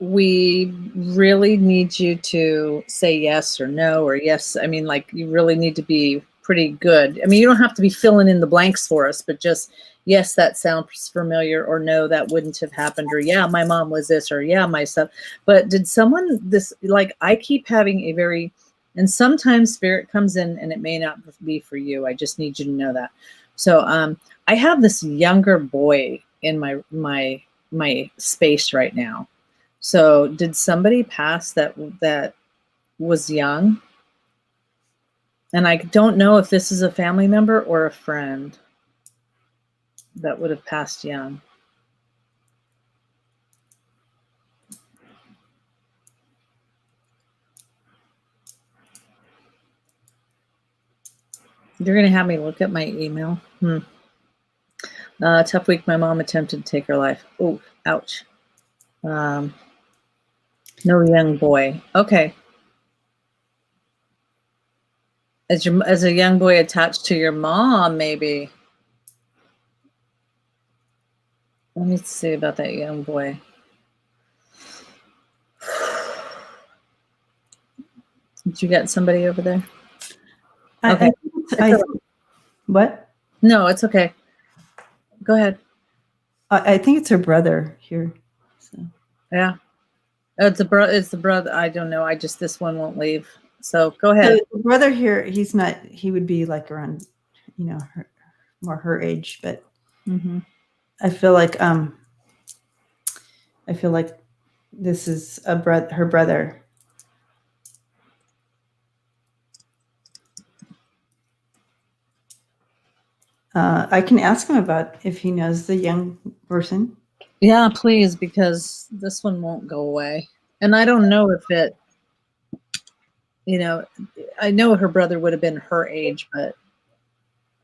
we really need you to say yes or no or yes. I mean, like, you really need to be pretty good. I mean, you don't have to be filling in the blanks for us, but just, yes, that sounds familiar, or no, that wouldn't have happened, or yeah, my mom was this, or yeah, my son. But did someone this, like, I keep having a very, and sometimes spirit comes in and it may not be for you. I just need you to know that. So I have this younger boy in my space right now. So did somebody pass that was young? And I don't know if this is a family member or a friend that would have passed young. You're going to have me look at my email. Tough week. My mom attempted to take her life. Oh, ouch. No young boy. Okay. As a young boy attached to your mom, maybe. Let me see about that young boy. Did you get somebody over there? Okay. What? No, it's okay. Go ahead. I think it's her brother here. So. Yeah. It's the brother. I don't know. This one won't leave. So go ahead. The brother here, he's not, he would be like around, more her age, but I feel like this is her brother. I can ask him about if he knows the young person. Yeah, please, because this one won't go away. And I don't know if it, you know, I know her brother would have been her age, but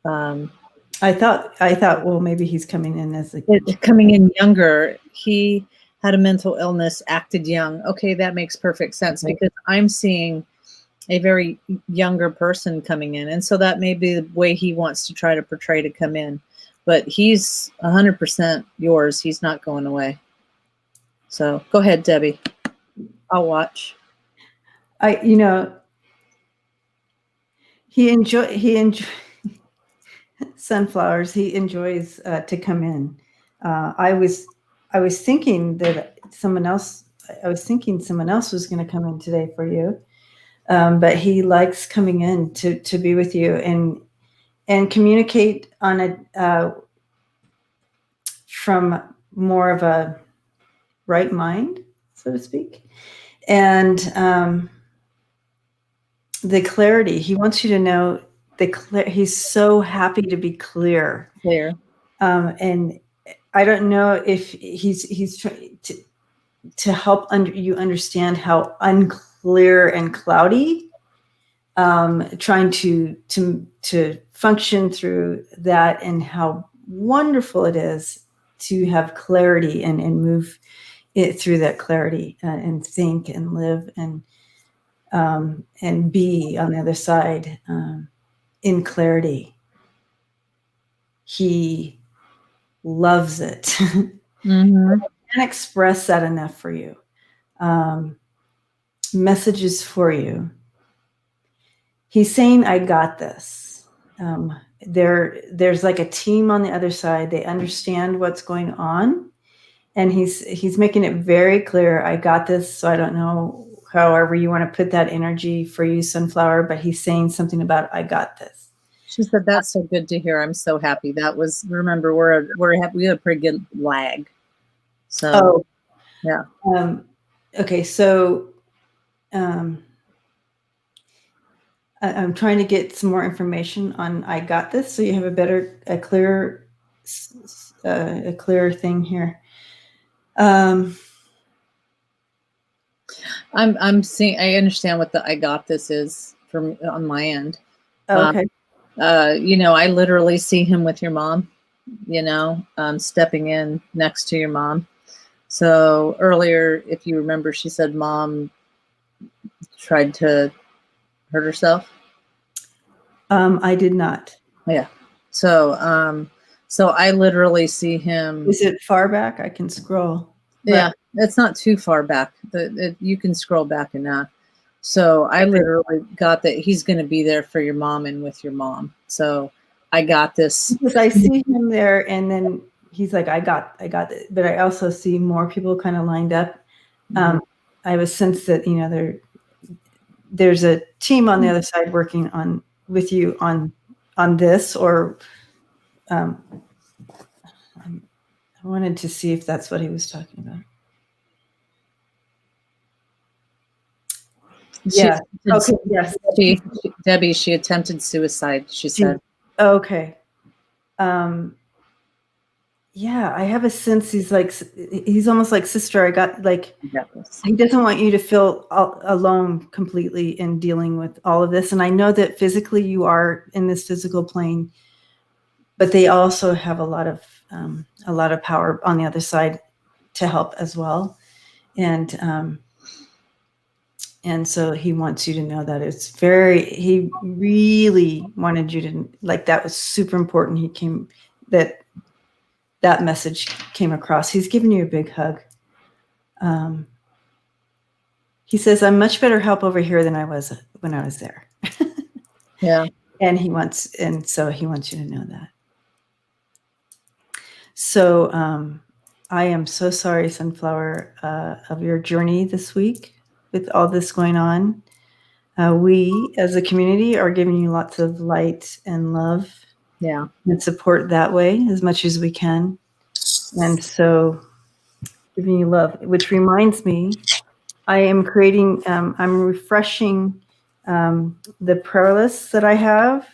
I thought, well, maybe he's coming in as a coming in younger, he had a mental illness, acted young. Okay, that makes perfect sense because I'm seeing a very younger person coming in. And so that may be the way he wants to try to portray to come in. But he's 100% yours. He's not going away. So go ahead, Debbie. I'll watch. He enjoy sunflowers. He enjoys to come in. I was thinking that someone else was going to come in today for you. But he likes coming in to be with you and communicate on a from more of a right mind, so to speak. And the clarity, he wants you to know he's so happy to be clear. Clear. And I don't know if he's trying to help you understand how unclear and cloudy, trying to function through that, and how wonderful it is to have clarity and move it through that clarity, and think and live and be on the other side in clarity. He loves it. Mm-hmm. I can't express that enough for you. Messages for you. He's saying, I got this. There's like a team on the other side. They understand what's going on. And he's making it very clear, I got this. So I don't know, however you want to put that energy for you, Sunflower, but he's saying something about, I got this. She said, that's so good to hear. I'm so happy. That was, remember, we had a pretty good lag. So, yeah. Okay. So, I'm trying to get some more information on I got this, so you have a clear thing here. I'm seeing. I understand what the I got this is from on my end. Okay. I literally see him with your mom. Stepping in next to your mom. So earlier, if you remember, she said mom tried to hurt herself. I did not. Yeah. So I literally see him. Is it far back? I can scroll. Yeah, it's not too far back. You can scroll back enough. So I literally got that he's going to be there for your mom and with your mom. So I got this. Because I see him there, and then he's like, I got it. But I also see more people kind of lined up. I have a sense that there's a team on the other side working with you on this, or I wanted to see if that's what he was talking about. Yeah. Okay. Yes. Debbie, she attempted suicide, she said. Okay. Yeah, I have a sense he's almost like, sister, I got this. He doesn't want you to feel alone completely in dealing with all of this. And I know that physically you are in this physical plane, but they also have a lot of power on the other side to help as well. And so he wants you to know that he really wanted you to, that was super important. That message came across. He's giving you a big hug. He says, I'm much better help over here than I was when I was there. Yeah. And so he wants you to know that. So I am so sorry, Sunflower, of your journey this week with all this going on. We as a community are giving you lots of light and love. Yeah. And support that way as much as we can. And so giving you love, which reminds me, I am creating, I'm refreshing the prayer lists that I have,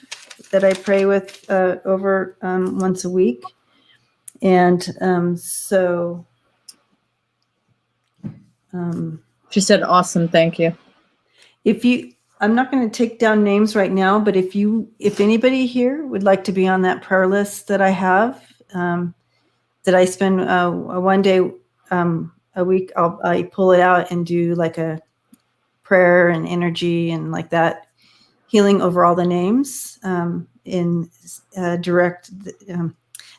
that I pray with over once a week. And so She said, awesome, thank you. I'm not going to take down names right now, but if anybody here would like to be on that prayer list that I have, that I spend one day a week, I pull it out and do like a prayer and energy and like that, healing over all the names in direct.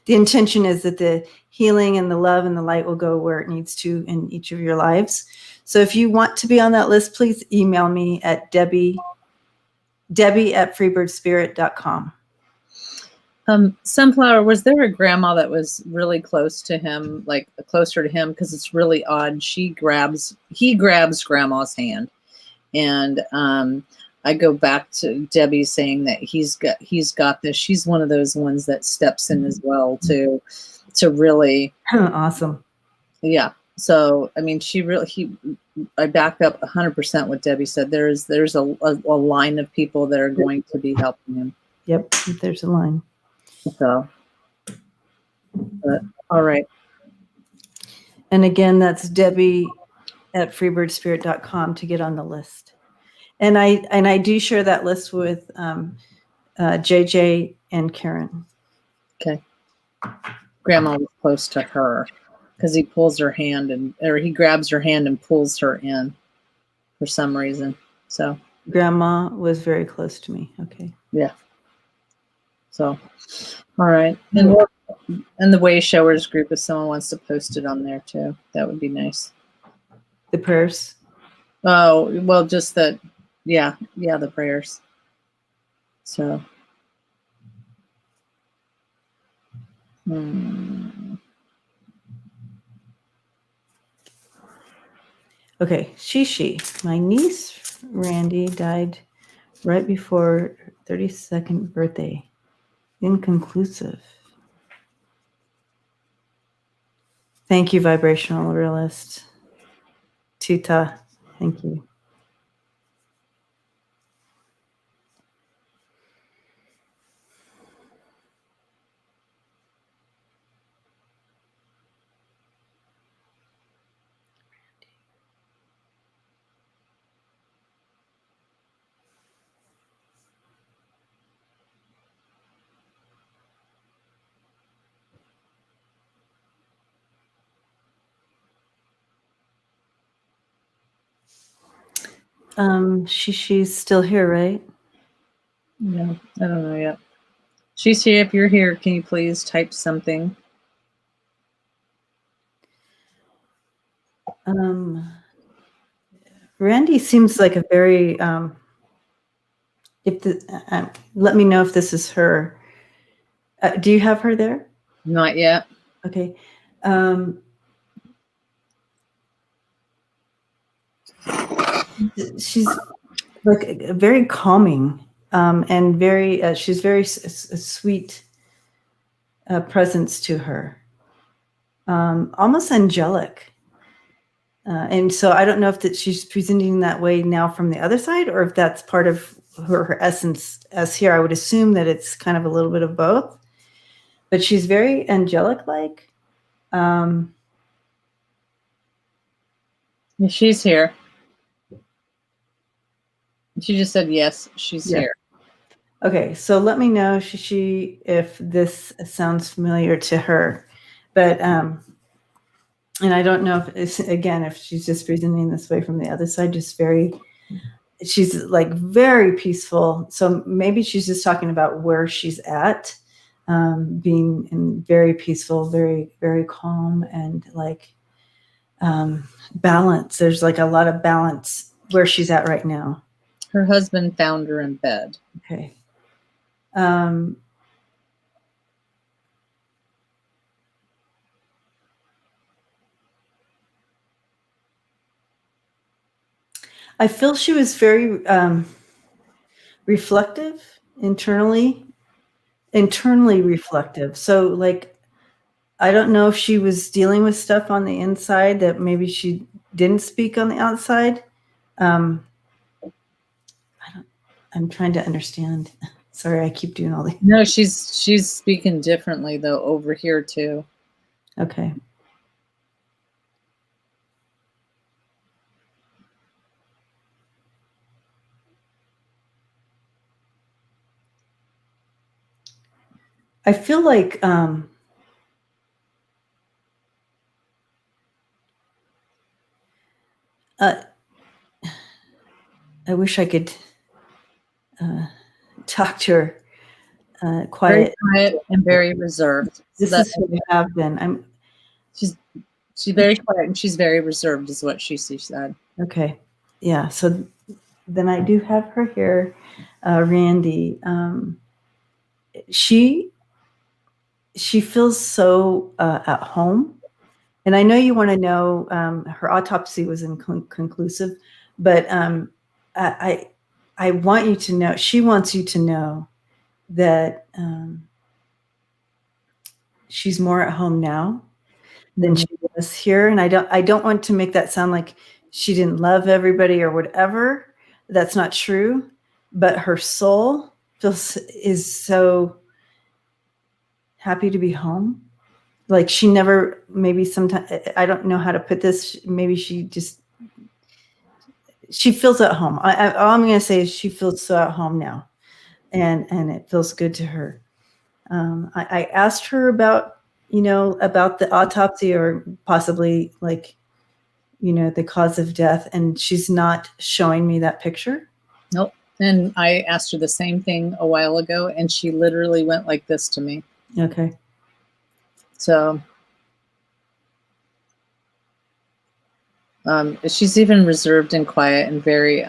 The intention is that the healing and the love and the light will go where it needs to in each of your lives. So if you want to be on that list, please email me at Debbie@freebirdspirit.com. Sunflower, was there a grandma that was really close to him, like closer to him? Because it's really odd. He grabs grandma's hand. And I go back to Debbie saying that he's got this. She's one of those ones that steps in as well to really Awesome. Yeah. So I mean, I back up 100% what Debbie said. There's a line of people that are going to be helping him. Yep, there's a line. So, but all right. And again, that's Debbie@freebirdspirit.com to get on the list. And I do share that list with J.J. and Karen. Okay. Grandma was close to her because he pulls her hand or he grabs her hand and pulls her in for some reason. So Grandma was very close to me. Okay. Yeah. So, all right. And the Way Showers group, if someone wants to post it on there too, that would be nice. The prayers. Oh, well, just that. Yeah, the prayers. So. Okay, Shishi. My niece Randy died right before her 32nd birthday. Inconclusive. Thank you, Vibrational Realist. Tuta, thank you. She's still here, right? Yeah, I don't know yet. She's here. If you're here, can you please type something? Randy seems like a very. Let me know if this is her. Do you have her there? Not yet. Okay. She's like very calming and very. She's very sweet presence to her, almost angelic. And so I don't know if she's presenting that way now from the other side, or if that's part of her essence as here. I would assume that it's kind of a little bit of both, but she's very angelic-like. She's here. She just said yes, she's here. Okay, so let me know, Shishi, if this sounds familiar to her. But and I don't know if it's, again, if she's just presenting this way from the other side, she's like very peaceful. So maybe she's just talking about where she's at, being very peaceful, very, very calm, and like balance. There's like a lot of balance where she's at right now. Her husband found her in bed. Okay. I feel she was very reflective, internally reflective. So like, I don't know if she was dealing with stuff on the inside that maybe she didn't speak on the outside. I'm trying to understand. Sorry, I keep doing all these. No, she's speaking differently though over here too. Okay. I feel like I wish I could talk to her Very quiet. quiet and very reserved. This is who I have been. She's very quiet and she's very reserved, is what she said. Okay. Yeah. So then I do have her here, Randy. She feels so at home. And I know you want to know her autopsy was inconclusive, but I want you to know, she wants you to know that she's more at home now than she was here. And I don't want to make that sound like she didn't love everybody or whatever. That's not true. But her soul is so happy to be home. Like she never, maybe sometimes, I don't know how to put this. Maybe she feels at home. All I'm going to say is she feels so at home now, and it feels good to her. I asked her about the autopsy or possibly the cause of death, and she's not showing me that picture. Nope. And I asked her the same thing a while ago, and she literally went like this to me. Okay. So she's even reserved and quiet and very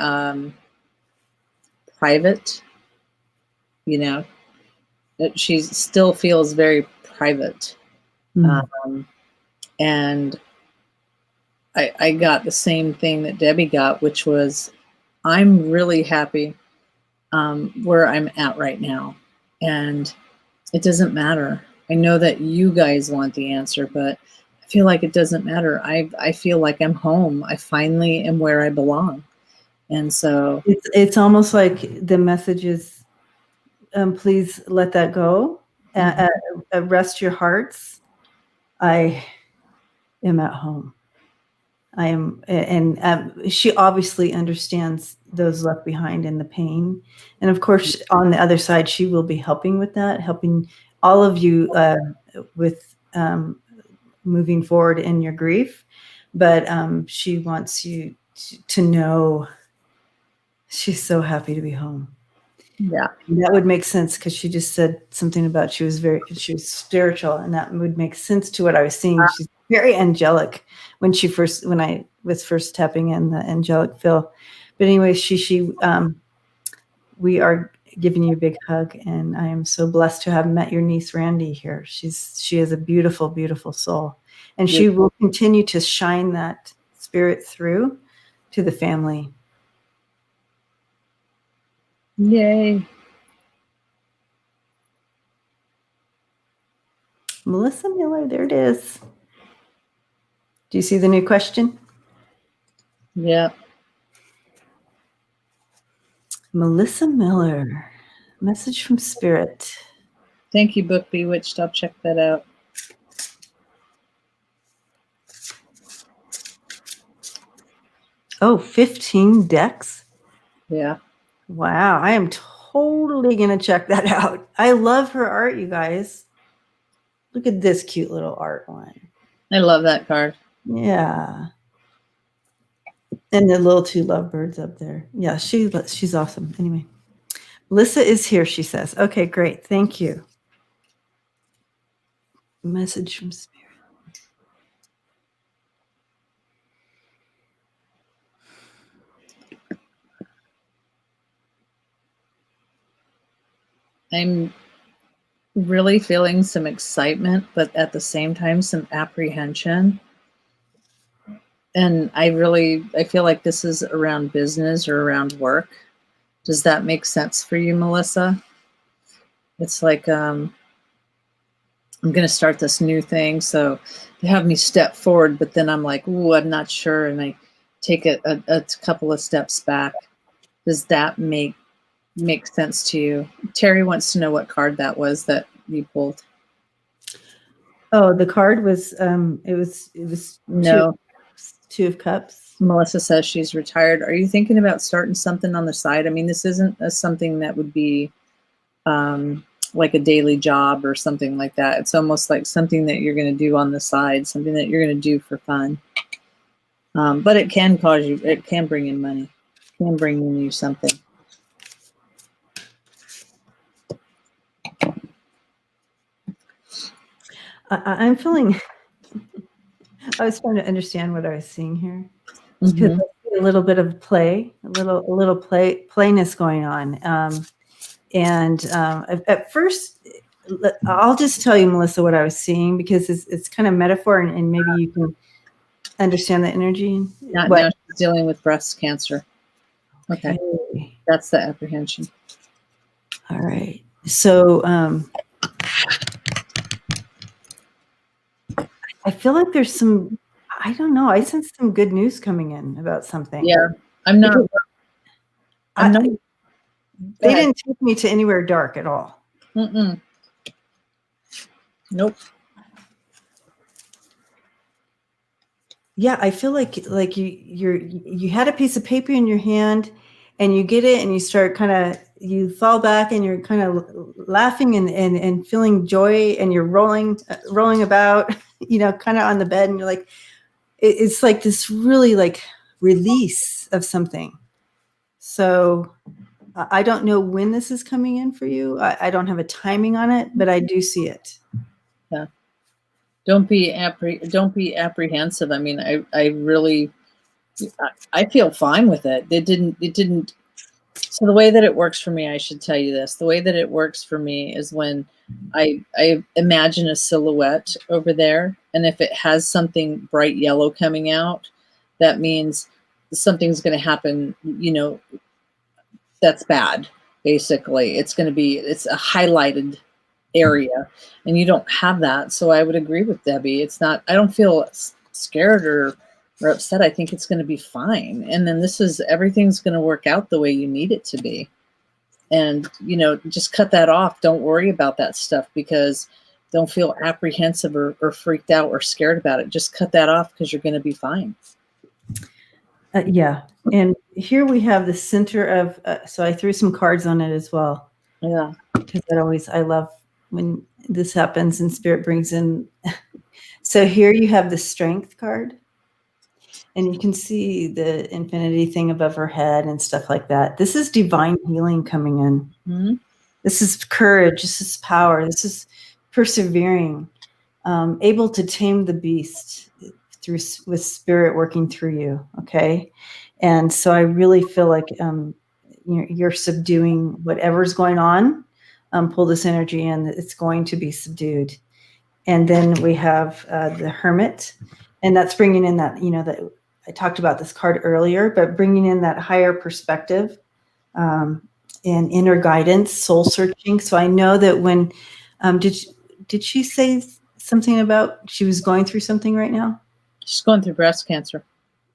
private. She still feels very private. And I got the same thing that Debbie got, which was, I'm really happy where I'm at right now. And it doesn't matter. I know that you guys want the answer, but I feel like it doesn't matter. I feel like I'm home. I finally am where I belong. And so it's almost like the message is, please let that go. Rest your hearts. I am at home. I am, and she obviously understands those left behind and the pain. And of course, on the other side, she will be helping with that, helping all of you with moving forward in your grief. But she wants you to know she's so happy to be home. Yeah. And that would make sense because she just said something about she was spiritual, and that would make sense to what I was seeing. She's very angelic when I was first tapping in the angelic feel. But anyway, we are giving you a big hug, and I am so blessed to have met your niece Randy here. She is a beautiful, beautiful soul, and she will continue to shine that spirit through to the family. Yay. Melissa Miller, there it is. Do you see the new question? Yeah. Melissa Miller, message from spirit. Thank you, Book Bewitched. I'll check that out. Oh, 15 decks? Yeah. Wow, I am totally going to check that out. I love her art, you guys. Look at this cute little art one. I love that card. Yeah. And the little two lovebirds up there. Yeah, she's awesome. Anyway, Melissa is here, she says. Okay, great. Thank you. Message from spirit. I'm really feeling some excitement, but at the same time, some apprehension. And I feel like this is around business or around work. Does that make sense for you, Melissa? It's like, I'm going to start this new thing. So they have me step forward, but then I'm like, ooh, I'm not sure. And I take a couple of steps back. Does that make sense to you? Terry wants to know what card that was that you pulled. Oh, the card was, it was No. Two of Cups. Melissa says she's retired. Are you thinking about starting something on the side? I mean, this isn't something that would be like a daily job or something like that. It's almost like something that you're going to do on the side, something that you're going to do for fun. But it can it can bring in money, it can bring in you something. I'm feeling, I was trying to understand what I was seeing here. Because I see a little bit of play, a little playness going on. At first, I'll just tell you, Melissa, what I was seeing, because it's kind of metaphor, and maybe you can understand the energy. Now she's dealing with breast cancer. Okay. That's the apprehension. All right. So I feel like there's some, I don't know, I sense some good news coming in about something. Yeah. I'm not. They didn't take me to anywhere dark at all. Nope. Yeah, I feel like you had a piece of paper in your hand, and you get it, and you start you fall back, and you're kind of laughing and feeling joy, and you're rolling about, kind of on the bed, and you're like, it's like this really like release of something. So I don't know when this is coming in for you. I don't have a timing on it, but I do see it. Yeah. Don't be apprehensive. I mean, I really, I feel fine with it. It didn't. So the way that it works for me, I should tell you this. The way that it works for me is when I imagine a silhouette over there, and if it has something bright yellow coming out, that means something's going to happen, that's bad. Basically, it's a highlighted area, and you don't have that. So I would agree with Debbie. I don't feel scared or upset. I think it's going to be fine. And then everything's going to work out the way you need it to be. And, just cut that off. Don't worry about that stuff, because don't feel apprehensive or freaked out or scared about it. Just cut that off, because you're going to be fine. Yeah. And here we have the center of, so I threw some cards on it as well. Yeah. Because I love when this happens and Spirit brings in. So here you have the Strength card, and you can see the infinity thing above her head and stuff like that. This is divine healing coming in. Mm-hmm. This is courage. This is power. This is persevering, able to tame the beast with Spirit working through you. Okay. And so I really feel like you're subduing whatever's going on. Pull this energy in, it's going to be subdued. And then we have the Hermit, and that's bringing in that, that I talked about this card earlier, but bringing in that higher perspective and inner guidance, soul searching. So I know that when, did she say something about she was going through something right now? She's going through breast cancer.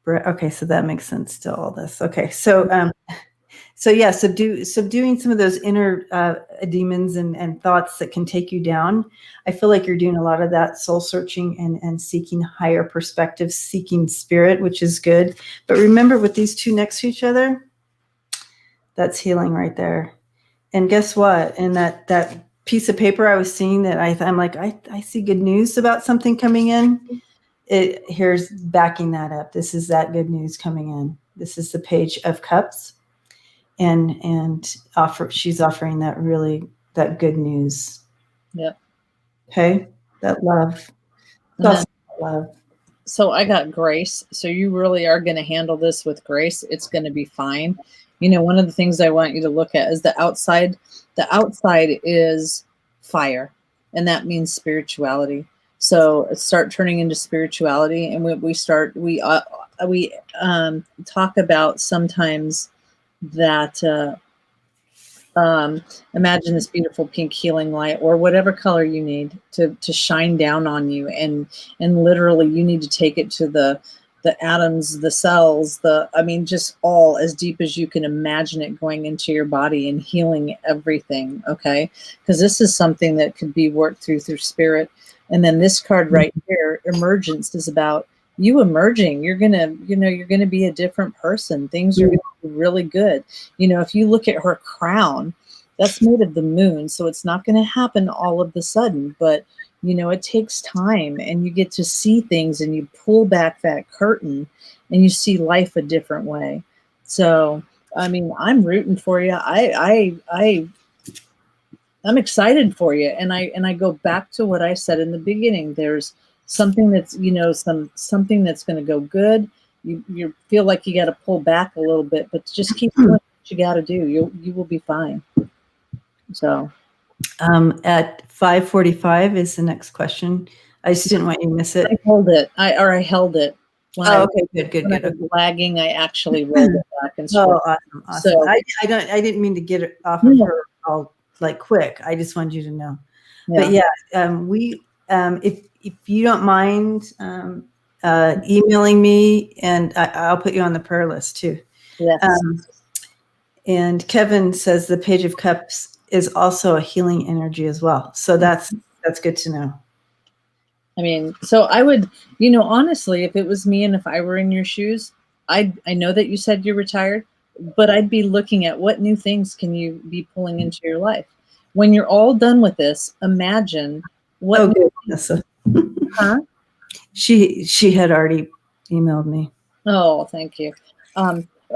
Okay, so that makes sense to all this. Okay, so yeah, subduing some of those inner demons and thoughts that can take you down. I feel like you're doing a lot of that soul searching and seeking higher perspective, seeking Spirit, which is good. But remember, with these two next to each other, that's healing right there. And guess what? In that piece of paper I was seeing, that I'm like, I see good news about something coming in. Here's backing that up. This is that good news coming in. This is the Page of Cups. And she's offering that good news. Yep. Okay. That love. Love. So I got grace. So you really are going to handle this with grace. It's going to be fine. One of the things I want you to look at is the outside. The outside is fire, and that means spirituality. So start turning into spirituality. And we talk about sometimes that imagine this beautiful pink healing light, or whatever color you need to shine down on you, and literally you need to take it to the atoms, the cells, just all as deep as you can imagine it, going into your body and healing everything. Okay, because this is something that could be worked through Spirit. And then this card right here, emergence, is about you emerging. You're gonna be a different person. Things are gonna be really good. If you look at her crown, that's made of the moon. So it's not going to happen all of the sudden, but it takes time, and you get to see things, and you pull back that curtain and you see life a different way. So, I mean, I'm rooting for you. I'm excited for you. And I go back to what I said in the beginning. There's something that's, something that's going to go good. You feel like you got to pull back a little bit, but just keep doing what you got to do. You will be fine. So at 5:45 is the next question. I just didn't want you to miss it. I held it. I held it. When Okay, good. I was lagging, I actually rolled it back and straight. Awesome. So, I didn't mean to get it off of her all like quick. I just wanted you to know. Yeah. But yeah, we if you don't mind emailing me, and I'll put you on the prayer list too. Yes. And Kevin says the Page of Cups is also a healing energy as well. So that's good to know. I mean, so I would, honestly, if it was me and if I were in your shoes, I know that you said you're retired, but I'd be looking at what new things can you be pulling into your life. When you're all done with this, imagine what. Oh, good. Huh? She had already emailed me. Oh, thank you.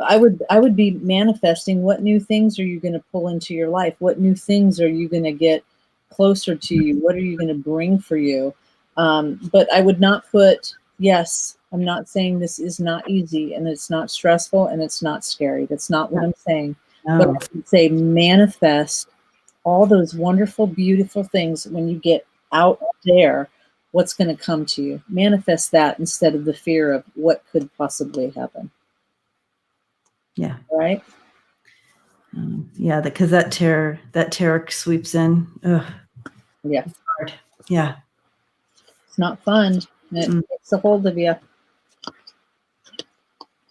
I would be manifesting what new things are you going to pull into your life? What new things are you going to get closer to you? What are you going to bring for you? But I would not put, yes, I'm not saying this is not easy, and it's not stressful, and it's not scary. That's not what I'm saying. No. But I would say manifest all those wonderful, beautiful things when you get out there. What's going to come to you? Manifest that instead of the fear of what could possibly happen. Yeah. Right. Yeah, because that terror sweeps in. Ugh. Yeah. It's hard. Yeah. It's not fun. It takes a hold of you.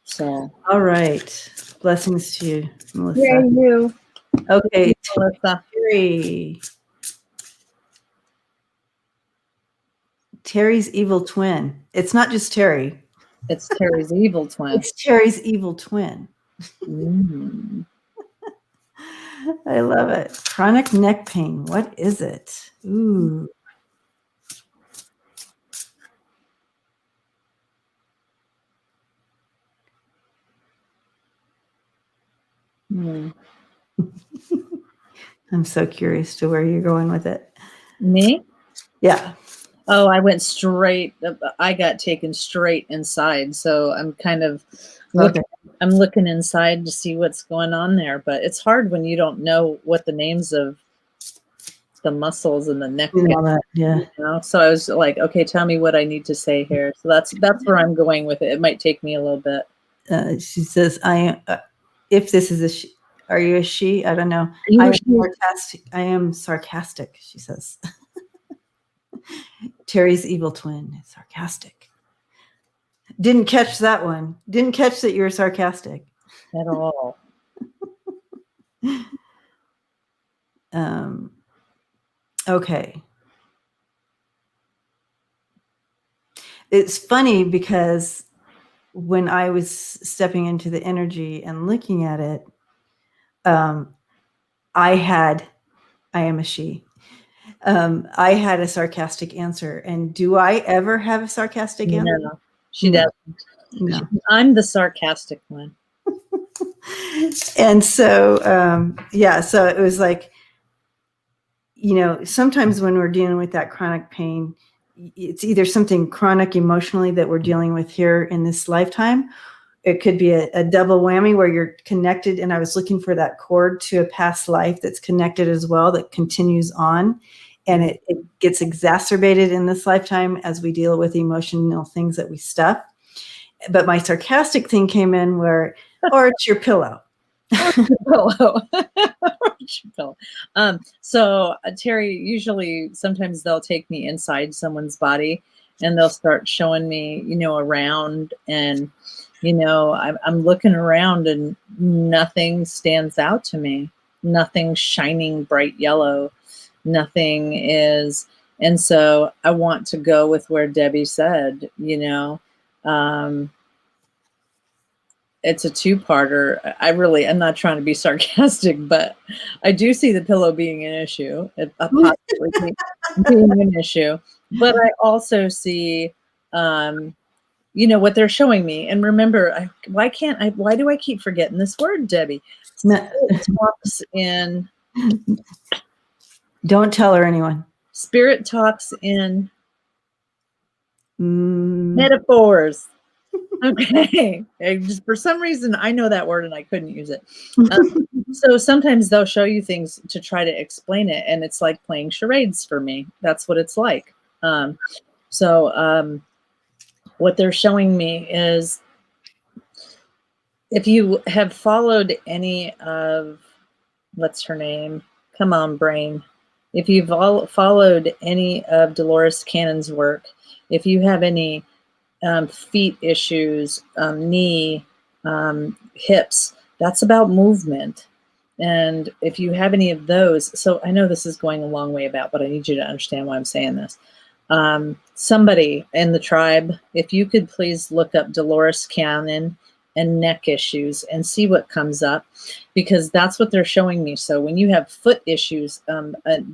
So. All right. Blessings to you, Melissa. Yeah, you. Okay. Melissa. Terry's evil twin. It's not just Terry. It's Terry's evil twin. It's Terry's evil twin. I love it. Chronic neck pain. What is it? Ooh. I'm so curious to where you're going with it. Me? Yeah. Oh, I went straight. I got taken straight inside. So I'm kind of looking. Okay. I'm looking inside to see what's going on there. But it's hard when you don't know what the names of the muscles and the neck. Yeah. So I was like, okay, tell me what I need to say here. So that's where I'm going with it. It might take me a little bit. She says, "I am. If this is a she, are you a she? I don't know. I am sarcastic." She says. Terry's evil twin is sarcastic. Didn't catch that one. Didn't catch that you were sarcastic at all. Okay. It's funny because when I was stepping into the energy and looking at it, I am a she. I had a sarcastic answer. And do I ever have a sarcastic answer? No, she doesn't. No. I'm the sarcastic one. And so, so it was like, sometimes when we're dealing with that chronic pain, it's either something chronic emotionally that we're dealing with here in this lifetime. It could be a double whammy where you're connected. And I was looking for that cord to a past life that's connected as well, that continues on. And it gets exacerbated in this lifetime as we deal with emotional things that we stuff. But my sarcastic thing came in or it's your pillow. So Terry, usually sometimes they'll take me inside someone's body and they'll start showing me, around, and, I'm looking around and nothing stands out to me. Nothing shining bright yellow. Nothing is. And so I want to go with where Debbie said, it's a two-parter. I'm not trying to be sarcastic, but I do see the pillow being an issue, possibly being an issue. But I also see, what they're showing me. And remember, why do I keep forgetting this word, Debbie? Spirit talks in. Don't tell her anyone. Spirit talks in metaphors. Okay. Just for some reason, I know that word and I couldn't use it. So sometimes they'll show you things to try to explain it, and it's like playing charades for me. That's what it's like. What they're showing me is, if you have followed any of, what's her name? Come on, brain. If you've followed any of Dolores Cannon's work, if you have any feet issues, knee, hips, that's about movement. And if you have any of those, so I know this is going a long way about, but I need you to understand why I'm saying this. Somebody in the tribe, if you could please look up Dolores Cannon and neck issues and see what comes up, because that's what they're showing me. So when you have foot issues,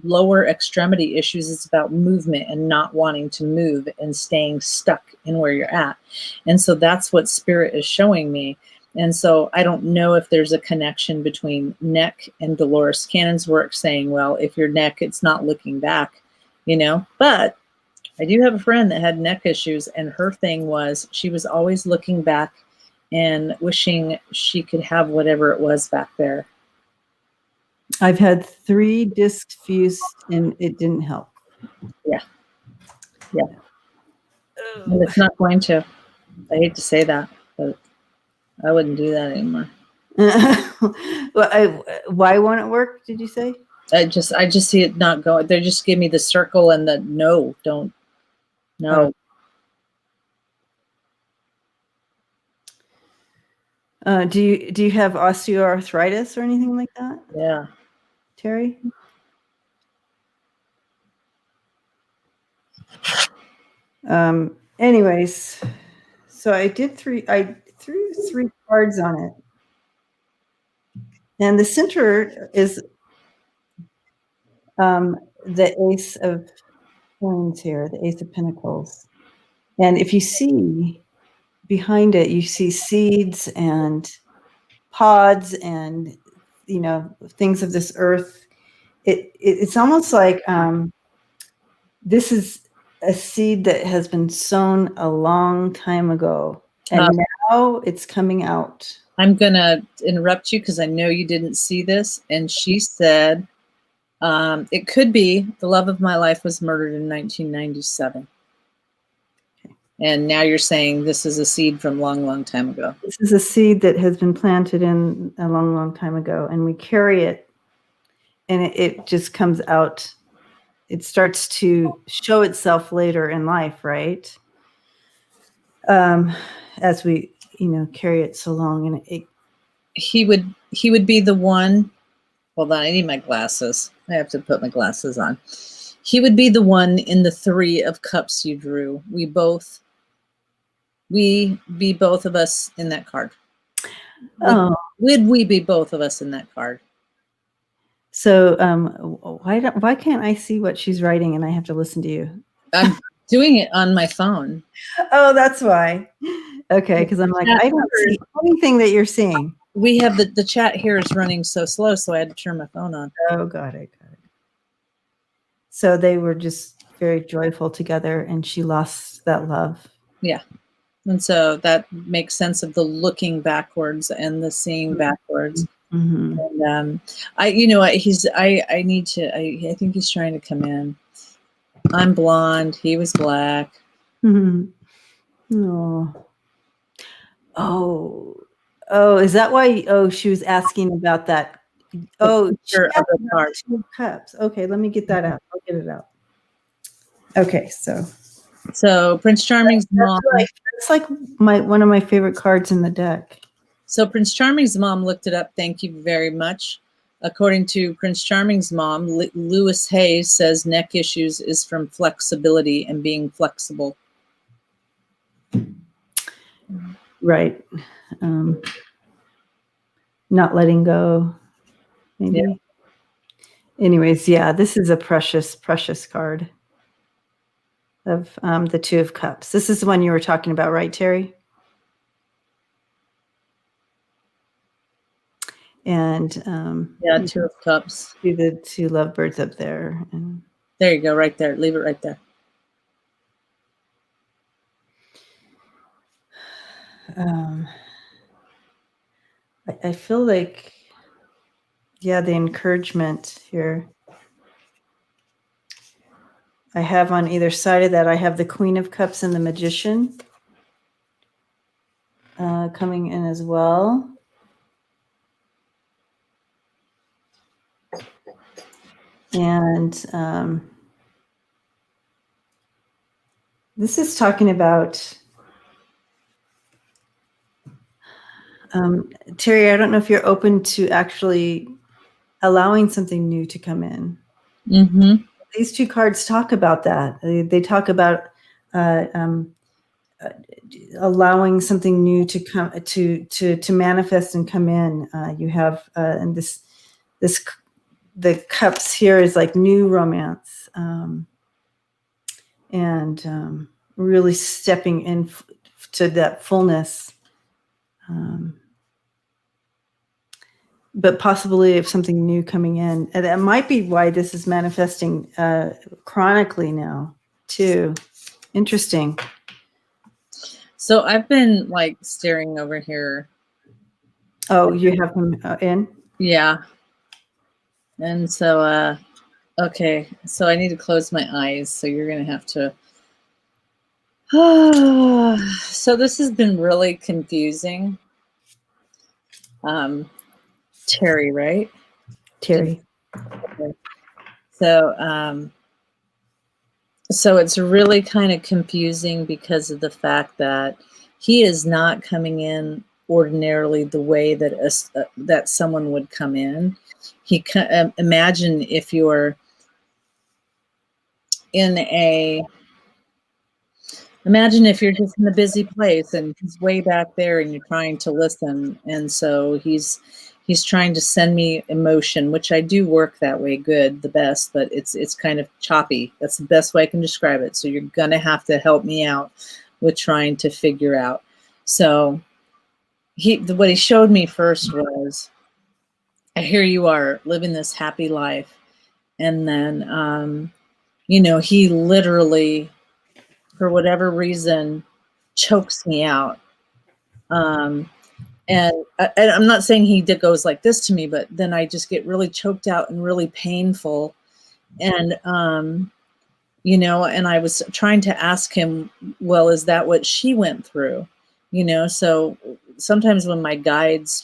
lower extremity issues, it's about movement and not wanting to move and staying stuck in where you're at. And so that's what Spirit is showing me. And so I don't know if there's a connection between neck and Dolores Cannon's work, saying, well, if your neck, it's not looking back, but I do have a friend that had neck issues, and her thing was she was always looking back and wishing she could have whatever it was back there. I've had 3 discs fused and it didn't help. Yeah. And it's not going to. I hate to say that, but I wouldn't do that anymore. Why won't it work, did you say? I just see it not going. They just give me the circle and the no. Oh. Do you have osteoarthritis or anything like that? Yeah. Terry? Anyways, so I threw 3 cards on it. And the center is the Ace of Coins here, the Ace of Pentacles. And if you see behind it, you see seeds and pods and, things of this earth. It's almost like this is a seed that has been sown a long time ago, and now it's coming out. I'm going to interrupt you because I know you didn't see this. And she said, it could be the love of my life was murdered in 1997. Okay. And now you're saying this is a seed from long, long time ago. This is a seed that has been planted in a long, long time ago, and we carry it, and it just comes out. It starts to show itself later in life, right? As we, carry it so long, and he would be the one. Hold on, I need my glasses. I have to put my glasses on. He would be the one in the 3 of Cups you drew. We be both of us in that card. Would we be both of us in that card? So why can't I see what she's writing and I have to listen to you? I'm doing it on my phone. Oh, that's why. Okay, because I'm like, I don't see anything that you're seeing. We have the chat here is running so slow, so I had to turn my phone on. Oh, got it. So they were just very joyful together, and she lost that love. Yeah. And so that makes sense of the looking backwards and the seeing backwards. Mm-hmm. And I think he's trying to come in. I'm blonde. He was black. Mm-hmm. Oh, is that why? Oh, she was asking about that. Oh, sure. 2 cups. Okay, let me get that out. I'll get it out. Okay, so Prince Charming's mom. That's like one of my favorite cards in the deck. So Prince Charming's mom looked it up. Thank you very much. According to Prince Charming's mom, Lewis Hayes says neck issues is from flexibility and being flexible. Right. Not letting go, maybe. Yeah. Anyways, yeah, this is a precious, precious card of the Two of Cups. This is the one you were talking about, right, Terry? And Yeah, you 2 of Cups. see the two lovebirds up there. And There you go, right there. Leave it right there. I feel like, yeah, the encouragement here. I have on either side of that, I have the Queen of Cups and the Magician coming in as well. And this is talking about, Terry, I don't know if you're open to actually allowing something new to come in. Mm-hmm. These two cards talk about that. They talk about allowing something new to come to manifest and come in. You have and this the cups here is like new romance, and really stepping in to that fullness. But possibly of something new coming in. And that might be why this is manifesting chronically now, too. Interesting. So I've been like staring over here. Oh, you have him in? Yeah. And so, okay. So I need to close my eyes. So you're going to have to. So this has been really confusing. Terry, right? Terry. So, so it's really kind of confusing because of the fact that he is not coming in ordinarily the way that that someone would come in. Imagine if you're imagine if you're just in a busy place and he's way back there and you're trying to listen, and so he's trying to send me emotion, which I do work that way good, the best, but it's kind of choppy. That's the best way I can describe it. So you're gonna have to help me out with trying to figure out. So what he showed me first was, here you are living this happy life, and then he literally, for whatever reason, chokes me out. And I'm not saying he goes like this to me, but then I just get really choked out and really painful. And, and I was trying to ask him, well, is that what she went through? So sometimes when my guides,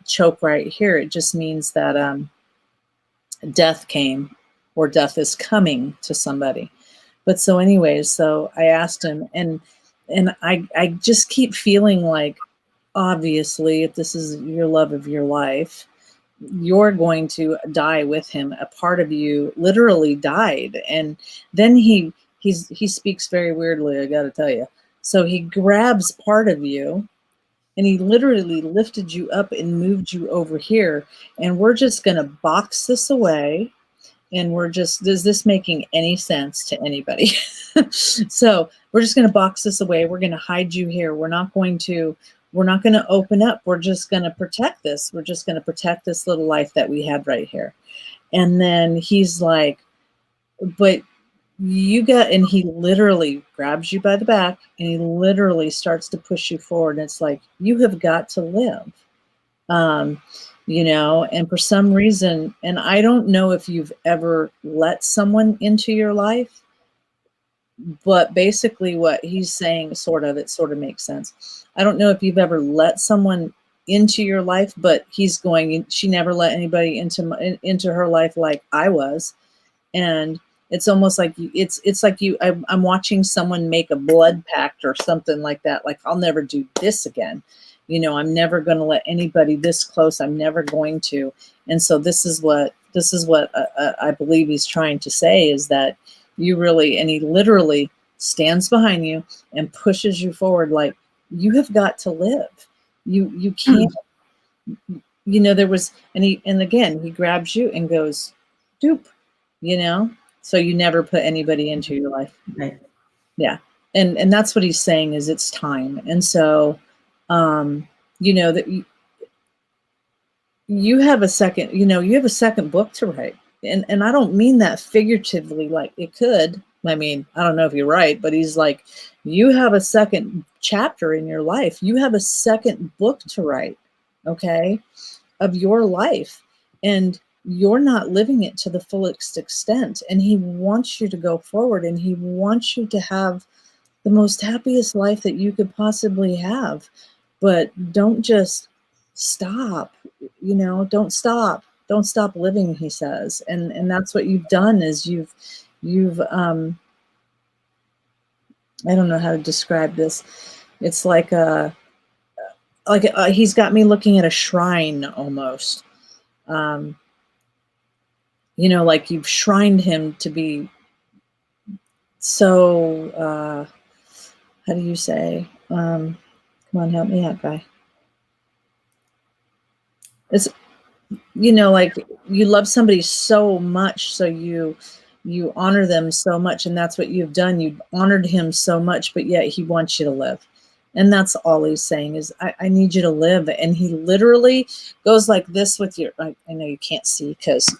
choke right here, it just means that death came or death is coming to somebody. But so anyways, so I asked him, and I just keep feeling like, obviously, if this is your love of your life, you're going to die with him. A part of you literally died. And then he speaks very weirdly, I got to tell you. So he grabs part of you and he literally lifted you up and moved you over here. And we're just going to box this away. And is this making any sense to anybody? So we're just going to box this away. We're going to hide you here. We're not going to open up. We're just going to protect this. We're just going to protect this little life that we had right here. And then he's like, but and he literally grabs you by the back and he literally starts to push you forward. And it's like, you have got to live. And for some reason, and I don't know if you've ever let someone into your life, but basically what he's saying, it sort of makes sense. I don't know if you've ever let someone into your life, but she never let anybody into her life like I was. And it's almost like I'm watching someone make a blood pact or something like that. Like, I'll never do this again. I'm never going to let anybody this close. I'm never going to. And so this is what I believe he's trying to say, is that and he literally stands behind you and pushes you forward. Like, you have got to live. You can't, you know, there was, and again, he grabs you and goes, dupe, you know, so you never put anybody into your life. Right. Yeah. And that's what he's saying is it's time. And so, you know, that you have a second, you know, you have a second book to write. And I don't mean that figuratively, like it could. I mean, I don't know if you're right, but he's like, you have a second chapter in your life. You have a second book to write, okay, of your life. And you're not living it to the fullest extent. And he wants you to go forward, and he wants you to have the most happiest life that you could possibly have. But don't just stop, you know, don't stop living, he says. And that's what you've done is you've I don't know how to describe this. It's like he's got me looking at a shrine almost. You know, like you've shrined him to be so how do you say? Come on, help me out, guy. It's, you know, like you love somebody so much, so you honor them so much, and that's what you've done. You've honored him so much, but yet he wants you to live. And that's all he's saying is, I need you to live. And he literally goes like this with your, I know you can't see because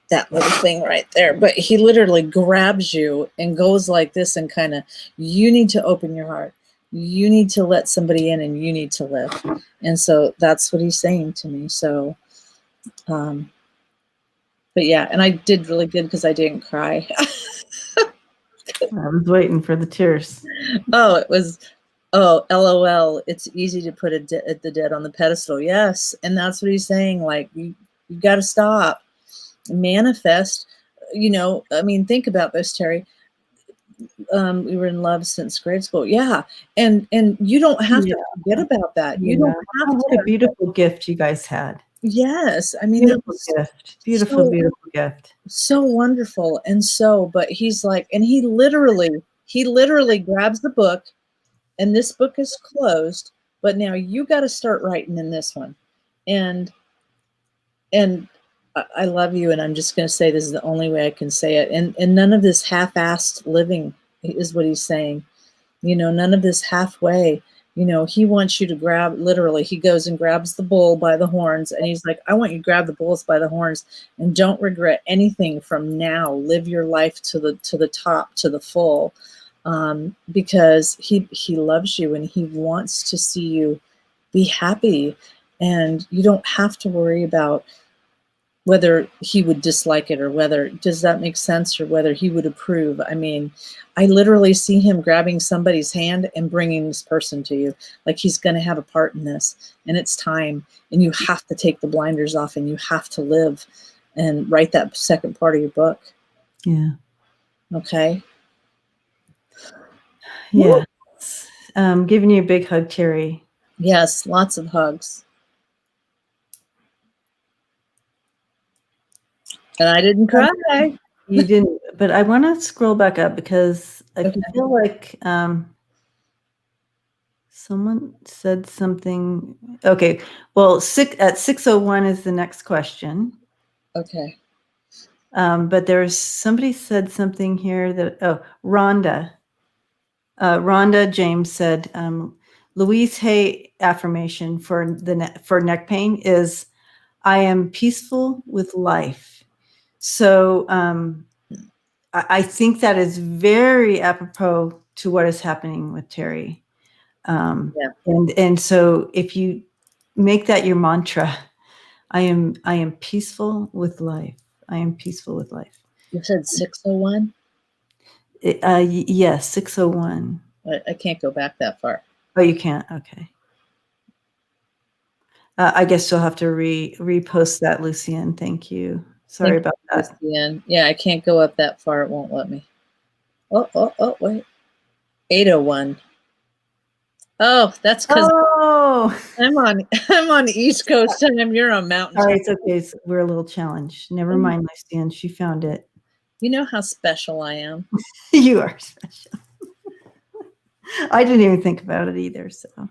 that little thing right there, but he literally grabs you and goes like this and kind of, you need to open your heart. You need to let somebody in, and you need to live. And so that's what he's saying to me. So, but yeah, and I did really good because I didn't cry. I was waiting for the tears. Oh, it was, oh, LOL. It's easy to put the dead on the pedestal. Yes. And that's what he's saying. Like, you got to stop. Manifest, you know, I mean, think about this, Terry. We were in love since grade school. Yeah. And you don't have to forget about that. You don't have to. What a beautiful gift you guys had. Yes. I mean, beautiful gift. Beautiful, beautiful gift. So wonderful. And so, but he's like, and he literally grabs the book, and this book is closed, but now you got to start writing in this one. And I love you, and I'm just going to say this is the only way I can say it. And none of this half-assed living is what he's saying. You know, none of this halfway. You know, he wants you to grab, literally, he goes and grabs the bull by the horns, and he's like, I want you to grab the bulls by the horns and don't regret anything from now. Live your life to the top, to the full, because he loves you, and he wants to see you be happy. And you don't have to worry about whether he would dislike it, or whether, does that make sense, or whether he would approve. I mean, I literally see him grabbing somebody's hand and bringing this person to you. Like he's going to have a part in this, and it's time, and you have to take the blinders off, and you have to live and write that second part of your book. Yeah. Okay. Yeah. Giving you a big hug, Terry. Yes. Lots of hugs. And I didn't cry. You didn't, but I want to scroll back up because I feel like someone said something. Okay. Well, at 6:01 is the next question. Okay. But there's somebody said something here that, Rhonda James said, Louise Hay affirmation for neck pain is, I am peaceful with life. So I think that is very apropos to what is happening with Terry. And so if you make that your mantra, I am peaceful with life. I am peaceful with life. You said 601? Yes, 601. I can't go back that far. Oh, you can't? Okay. I guess you'll have to repost that, Lucienne. Thank you. Sorry about that. Lucienne. Yeah, I can't go up that far. It won't let me. Oh, wait. 801. Oh, that's because I'm on East Coast time. You're on Mountain time. All right, it's okay. We're a little challenged. Never mind, Lucienne. She found it. You know how special I am. You are special. I didn't even think about it either. So, Well,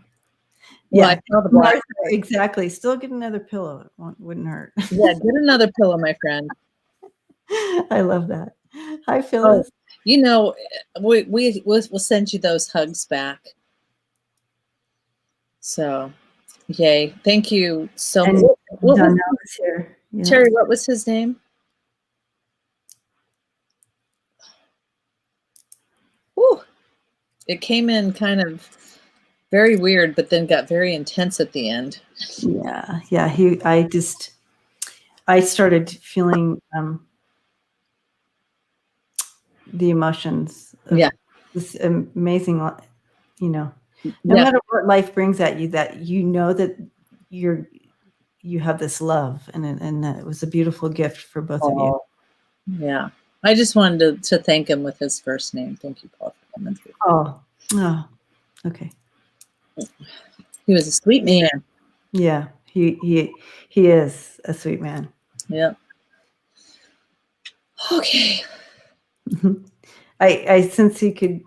yeah, I saw the black. Martha, exactly. Still get another pillow. It wouldn't hurt. Yeah, get another pillow, my friend. I love that. Hi, Phyllis. You know, we'll send you those hugs back. So, yay! Thank you so And much. What was, Donnell is here. Yeah. Terry? What was his name? Whew. It came in kind of very weird, but then got very intense at the end. Yeah. I started feeling the emotions of this amazing, no matter what life brings at you, that that you have this love, and that it was a beautiful gift for both of you. Yeah. I just wanted to thank him with his first name. Thank you, Paul, for coming through. Oh, okay. He was a sweet man. Yeah, he is a sweet man. Yeah. Okay. I sense he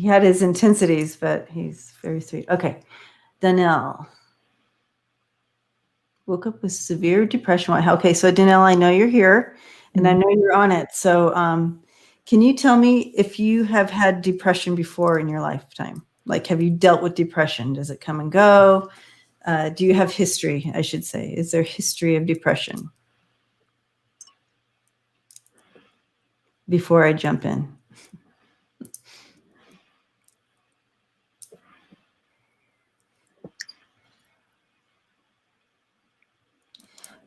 had his intensities, but he's very sweet. Okay. Donnell woke up with severe depression. Okay, so Donnell, I know you're here, and I know you're on it. So can you tell me if you have had depression before in your lifetime? Like, have you dealt with depression? Does it come and go? Do you have history, I should say? Is there history of depression? Before I jump in.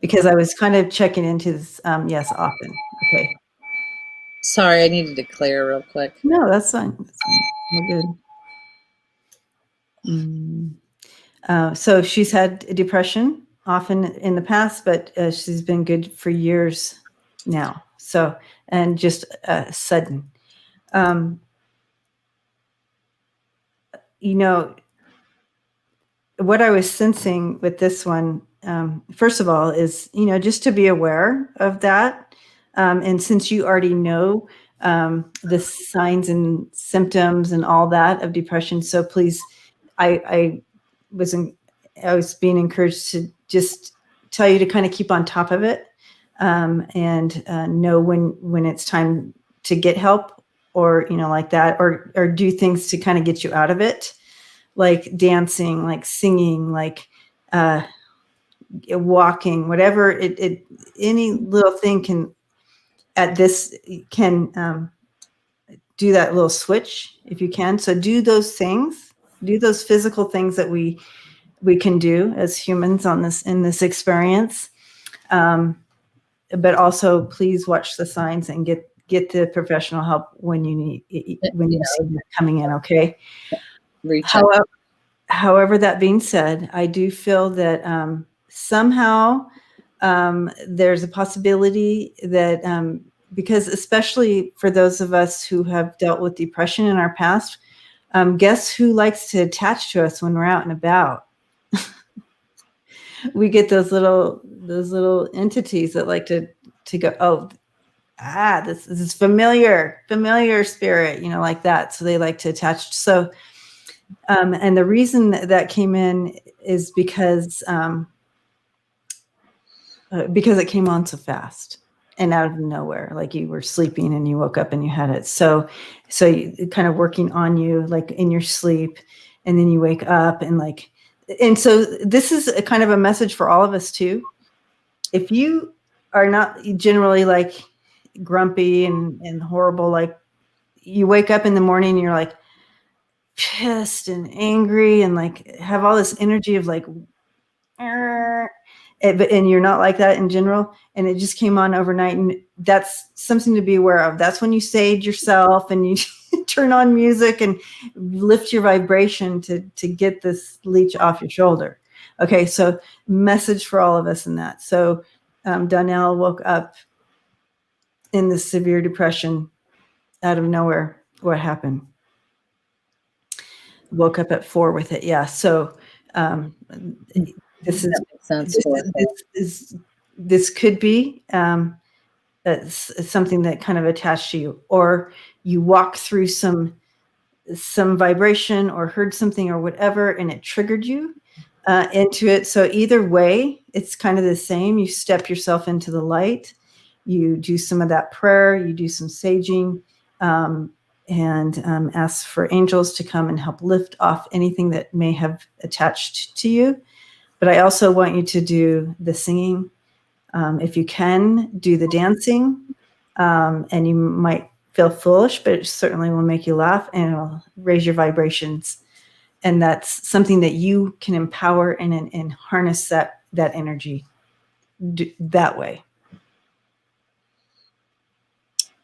Because I was kind of checking into this, yes, often. Okay. Sorry, I needed to clear real quick. No, that's fine. That's fine. We're good. So she's had depression often in the past, but she's been good for years now. So, and just sudden. What I was sensing with this one, first of all, is, just to be aware of that. And since you already know the signs and symptoms and all that of depression, so please, I was being encouraged to just tell you to kind of keep on top of it, and know when it's time to get help, or like that, or do things to kind of get you out of it, like dancing, like singing, like walking, whatever any little thing can do that little switch if you can. So do those things, do those physical things that we can do as humans in this experience. But also please watch the signs and get the professional help when you see they're coming in. Okay. However, that being said, I do feel that somehow there's a possibility that because especially for those of us who have dealt with depression in our past, guess who likes to attach to us when we're out and about? We get those little entities that like to go, this is familiar spirit, like that. So they like to attach. So, and the reason that came in is because it came on so fast and out of nowhere, like you were sleeping and you woke up and you had it. So you kind of working on you, like in your sleep, and then you wake up and so this is a kind of a message for all of us too. If you are not generally like grumpy and horrible, like you wake up in the morning and you're like pissed and angry and like have all this energy of like, and you're not like that in general, and it just came on overnight, and that's something to be aware of. That's when you sage yourself and you turn on music and lift your vibration to get this leech off your shoulder. Okay, so message for all of us in that. So Donnell woke up in this severe depression out of nowhere. What happened? Woke up at 4 with it. Yeah. So this could be something that kind of attached to you, or you walk through some some vibration or heard something or whatever, and it triggered you into it. So either way, it's kind of the same. You step yourself into the light. You do some of that prayer. You do some saging, and ask for angels to come and help lift off anything that may have attached to you. But I also want you to do the singing. If you can, do the dancing. And you might feel foolish, but it certainly will make you laugh and it'll raise your vibrations. And that's something that you can empower and harness that energy that way.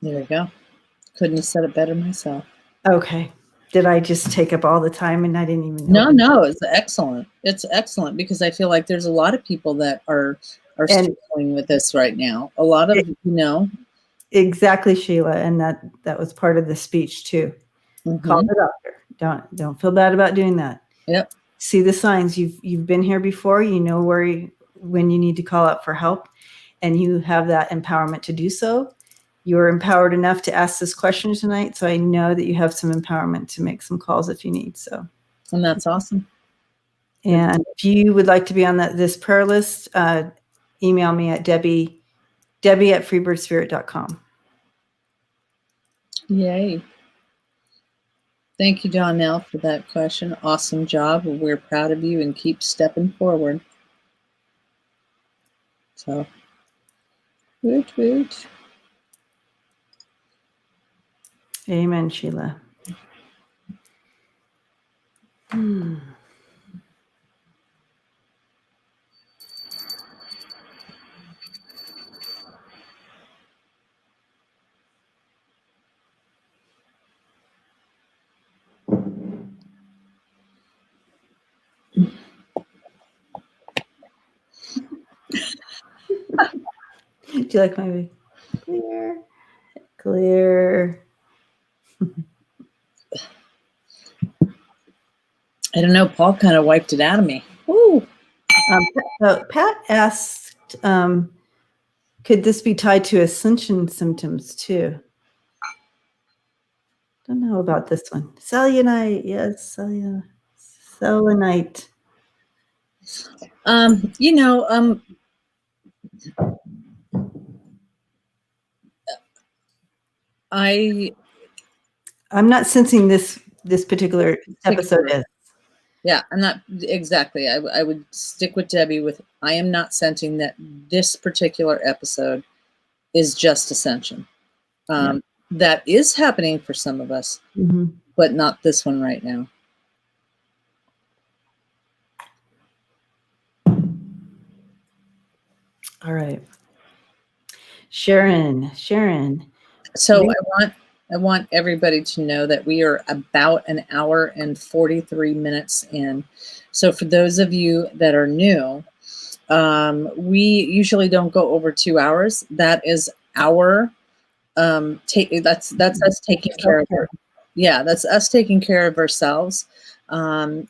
There we go. Couldn't have said it better myself. Okay. Did I just take up all the time and I didn't even know? No, it's excellent. It's excellent because I feel like there's a lot of people that are struggling with this right now. A lot of, Exactly, Sheila. And that was part of the speech too. Call the doctor. Don't feel bad about doing that. Yep. See the signs. You've been here before. You know when you need to call out for help, and you have that empowerment to do so. You're empowered enough to ask this question tonight, so I know that you have some empowerment to make some calls if you need. So, and that's awesome. And if you would like to be on this prayer list, email me at Debbie at freebirdspirit.com. Yay. Thank you, Donnell, for that question. Awesome job. We're proud of you and keep stepping forward. So, woot. Amen, Sheila. Do you like my clear? I don't know. Paul kind of wiped it out of me. Ooh. Pat asked, could this be tied to ascension symptoms too? Don't know about this one. Selenite, yes, selenite. I'm not sensing this particular episode is. Yeah, I'm not exactly. I would stick with Debbie with I am not sensing that this particular episode is just ascension. That is happening for some of us, but not this one right now. All right. Sharon. So I want everybody to know that we are about an hour and 43 minutes in. So for those of you that are new, we usually don't go over 2 hours. That is our that's us taking care of her. Yeah, that's us taking care of ourselves. And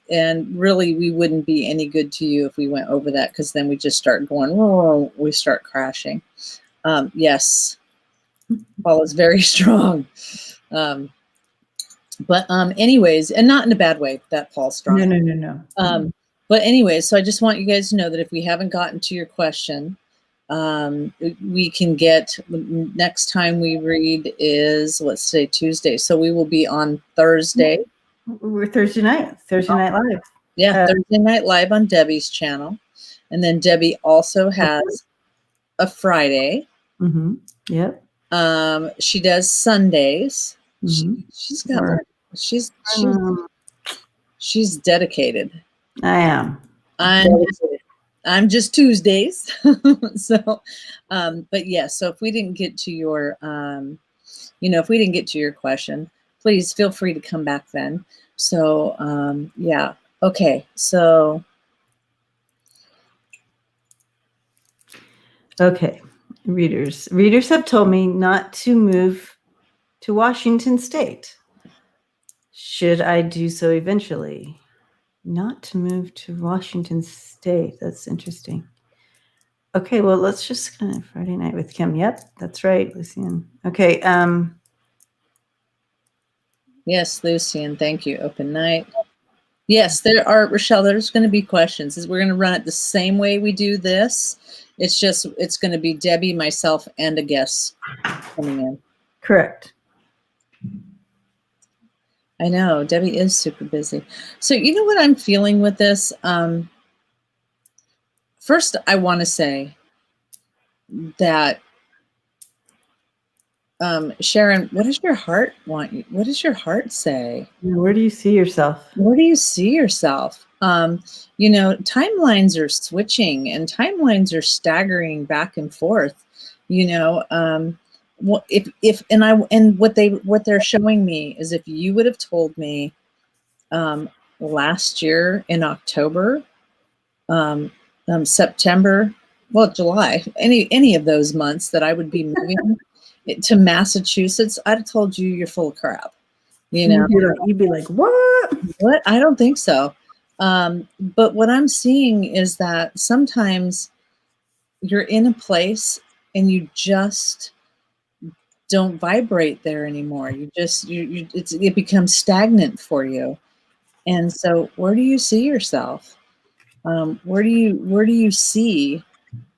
really, we wouldn't be any good to you if we went over that, because then we just start going, whoa, we start crashing. Yes, Paul is very strong. But anyways, and not in a bad way that Paul's strong. No. But anyways, so I just want you guys to know that if we haven't gotten to your question, we can get, next time we read is, let's say Tuesday. So we will be on Thursday. We're Thursday night live. Yeah, Thursday night live on Debbie's channel. And then Debbie also has a Friday. Yep. She does Sundays. She's got she's dedicated. I am. I'm just Tuesdays. So, but yeah, so if we didn't get to your, if we didn't get to your question, please feel free to come back then. So, yeah. Okay. So. Okay. Readers have told me not to move to Washington State. Should I do so eventually? Not to move to Washington State. That's interesting. Okay, well, let's just kind of Friday night with Kim. Yep, that's right, Lucian. Okay. Yes, Lucian, thank you. Open night. Yes, there are, Rochelle, there's going to be questions. We're going to run it the same way we do this. It's going to be Debbie, myself, and a guest coming in. Correct. I know, Debbie is super busy. So you know what I'm feeling with this? First, I want to say that, Sharon, what does your heart want you? What does your heart say? Where do you see yourself? Where do you see yourself? You know, timelines are switching and timelines are staggering back and forth. You know, what they're showing me is if you would have told me last year in October, September, well, July, any of those months that I would be moving to Massachusetts, I'd have told you you're full of crap. You know, You'd be like, what? what? I don't think so. But what I'm seeing is that sometimes you're in a place and you just don't vibrate there anymore. It becomes stagnant for you. And so where do you see yourself? Where do you see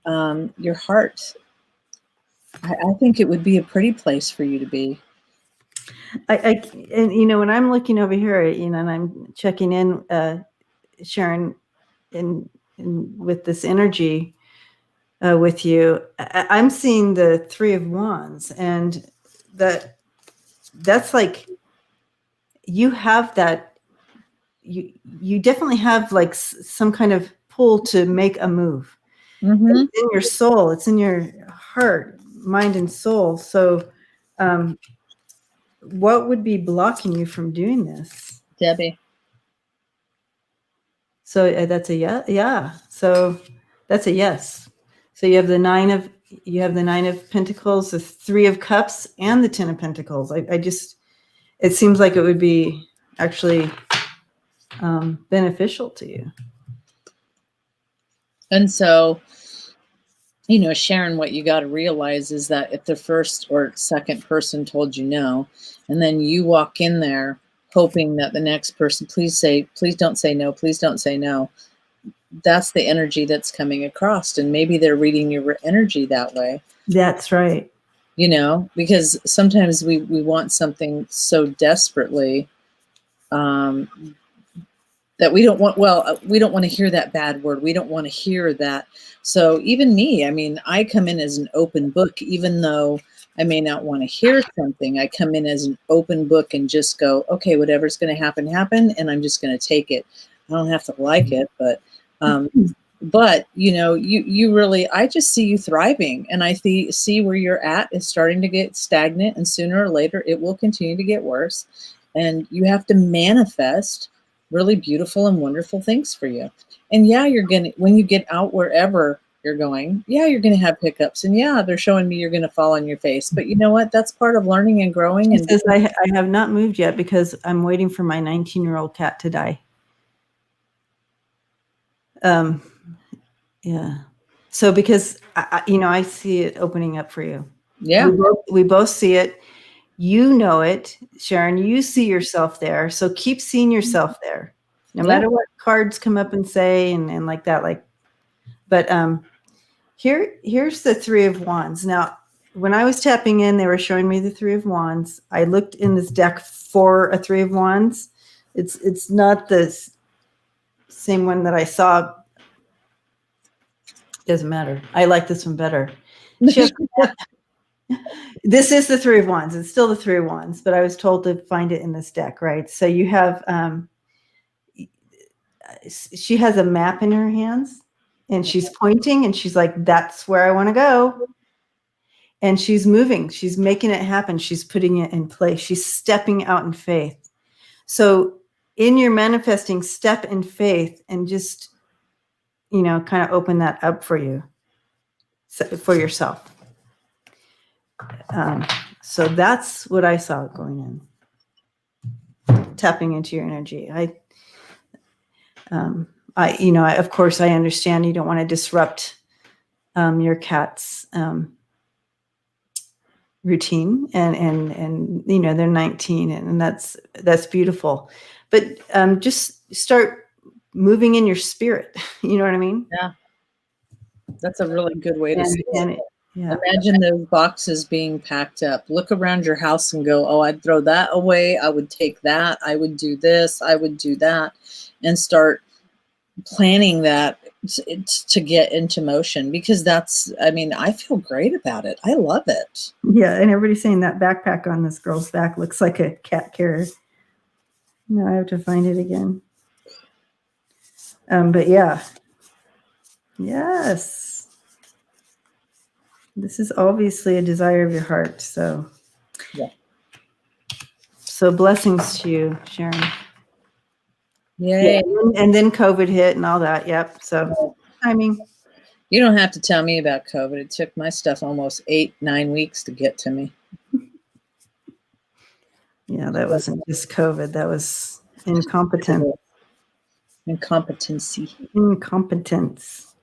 your heart? I think it would be a pretty place for you to be. And you know, when I'm looking over here, you know, and I'm checking in, Sharon, in with this energy with you, I'm seeing the Three of Wands, and that's like you have that. You definitely have like some kind of pull to make a move. Mm-hmm. It's in your soul. It's in your heart, mind, and soul. So, what would be blocking you from doing this? Debbie. So that's a yeah. So that's a yes. So you have the Nine of Pentacles, the Three of Cups, and the Ten of Pentacles. It seems like it would be actually beneficial to you. And so, you know, Sharon, what you got to realize is that if the first or second person told you no, and then you walk in there hoping that the next person, please don't say no, please don't say no. That's the energy that's coming across. And maybe they're reading your energy that way. That's right. You know, because sometimes we want something so desperately that we don't want to hear that bad word. We don't want to hear that. So even me, I mean, I come in as an open book, even though I may not want to hear something. I come in as an open book and just go, okay, whatever's going to happen. And I'm just going to take it. I don't have to like it, but you know, you really, I just see you thriving, and I see where you're at is starting to get stagnant, and sooner or later it will continue to get worse. And you have to manifest really beautiful and wonderful things for you. And yeah, when you get out wherever you're going, yeah, you're going to have hiccups, and yeah, they're showing me you're going to fall on your face. But you know what? That's part of learning and growing. It says I have not moved yet because I'm waiting for my 19-year-old cat to die. Yeah. So because I see it opening up for you. Yeah. We both see it. You know it, Sharon. You see yourself there. So keep seeing yourself there, no matter what cards come up and say and like that. But here's the Three of Wands. Now, when I was tapping in, they were showing me the Three of Wands. I looked in this deck for a Three of Wands. It's not the same one that I saw. Doesn't matter. I like this one better. This is the Three of Wands. It's still the Three of Wands, but I was told to find it in this deck, right? So you have, she has a map in her hands, and she's pointing, and she's like, that's where I want to go. And she's moving. She's making it happen. She's putting it in place. She's stepping out in faith. So in your manifesting, step in faith and just, kind of open that up for you, for yourself. So that's what I saw going in, tapping into your energy. Of course, I understand you don't want to disrupt your cat's routine, and you know, they're 19, and that's beautiful. But just start moving in your spirit. You know what I mean? Yeah. That's a really good way to And, say it. yeah. Imagine those boxes being packed up. Look around your house and go, oh, I'd throw that away. I would take that. I would do this. I would do that. And start planning that to get into motion, because that's, I mean, I feel great about it. I love it. Yeah, and everybody's saying that backpack on this girl's back looks like a cat carrier. No, I have to find it again. But yeah. Yes. This is obviously a desire of your heart. So, Yeah. So blessings to you, Sharon. Yay. Yeah. And then COVID hit and all that. Yep. So timing. You don't have to tell me about COVID. It took my stuff almost 8-9 weeks to get to me. Yeah, that wasn't just COVID. That was incompetence. Incompetency. Incompetence.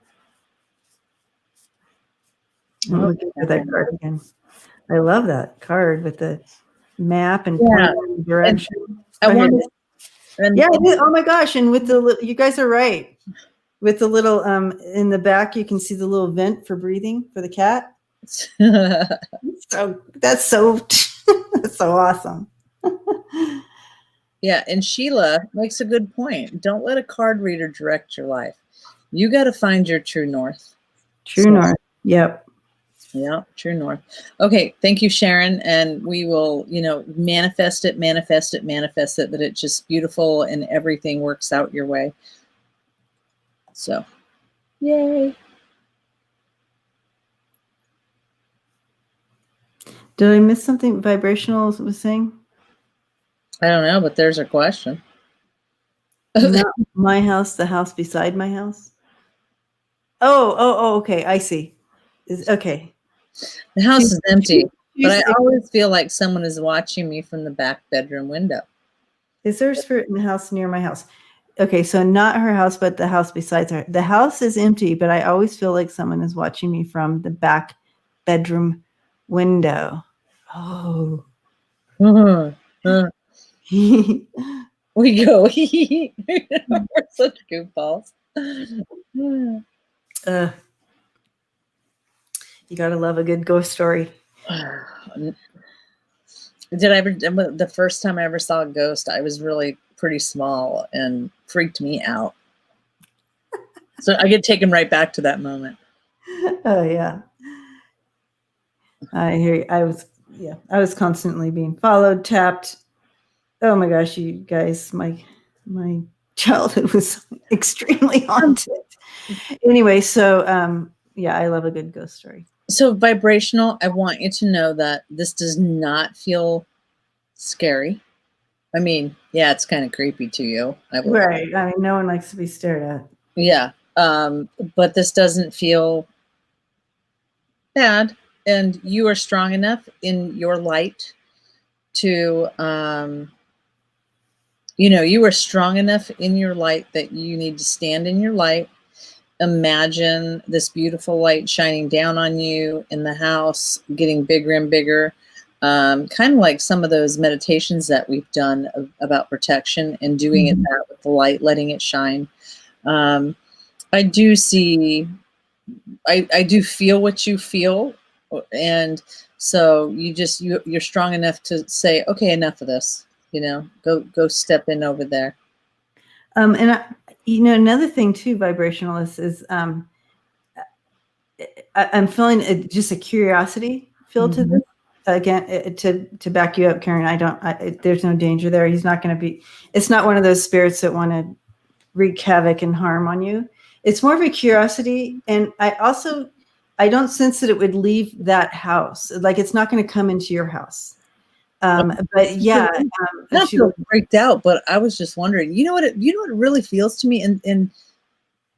I'm looking at that card again. I love that card with the map and pointing direction. I wanted, yeah. Oh my gosh! And with the, you guys are right. With the little in the back, you can see the little vent for breathing for the cat. So that's so that's so awesome. Yeah, and Sheila makes a good point. Don't let a card reader direct your life. You got to find your true north. True north. Yep. Yeah, true north. Okay, thank you, Sharon. And we will, you know, manifest it, that it's just beautiful and everything works out your way. So, yay. Did I miss something vibrational was saying? I don't know, but there's a question. Not my house, the house beside my house. Oh, okay. I see. Okay. The house is empty, but I always feel like someone is watching me from the back bedroom window. Is there a spirit in the house near my house? Okay, so not her house, but the house besides her. The house is empty, but I always feel like someone is watching me from the back bedroom window. Oh. We go. We're such goofballs. You gotta love a good ghost story. The first time I ever saw a ghost, I was really pretty small and freaked me out. So I get taken right back to that moment. Oh yeah. I hear you. I was constantly being followed, tapped. Oh my gosh, you guys, my childhood was extremely haunted. Anyway, so yeah, I love a good ghost story. So vibrational, I want you to know that this does not feel scary. I mean, yeah, it's kind of creepy to you. Right. I mean, no one likes to be stared at. Yeah. But this doesn't feel bad. And you are strong enough in your light to, you are strong enough in your light that you need to stand in your light. Imagine this beautiful light shining down on you in the house, getting bigger and bigger. Kind of like some of those meditations that we've done about protection, and doing it that with the light, letting it shine. I do see, I do feel what you feel. And so you're strong enough to say, okay, enough of this, go step in over there. And another thing too, vibrational is I'm feeling just a curiosity feel to this. Again, to back you up, Karen, there's no danger there. He's not going to be, it's not one of those spirits that want to wreak havoc and harm on you. It's more of a curiosity. And I don't sense that it would leave that house. Like, it's not going to come into your house. But yeah, not feel freaked out, but I was just wondering, you know what it really feels to me, and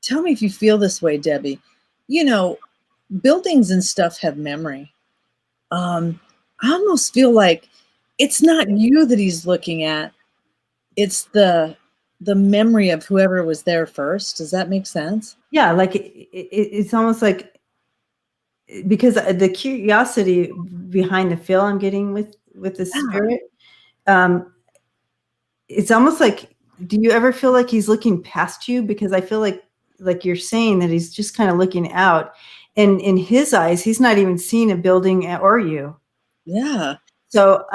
tell me if you feel this way, Debbie. Buildings and stuff have memory. I almost feel like it's not you that he's looking at. It's the memory of whoever was there first. Does that make sense? Yeah, like it's almost like because the curiosity behind the feel I'm getting with the spirit, it's almost like, do you ever feel like he's looking past you? Because I feel like you're saying that he's just kind of looking out, and in his eyes, he's not even seeing a building or you. Yeah. So,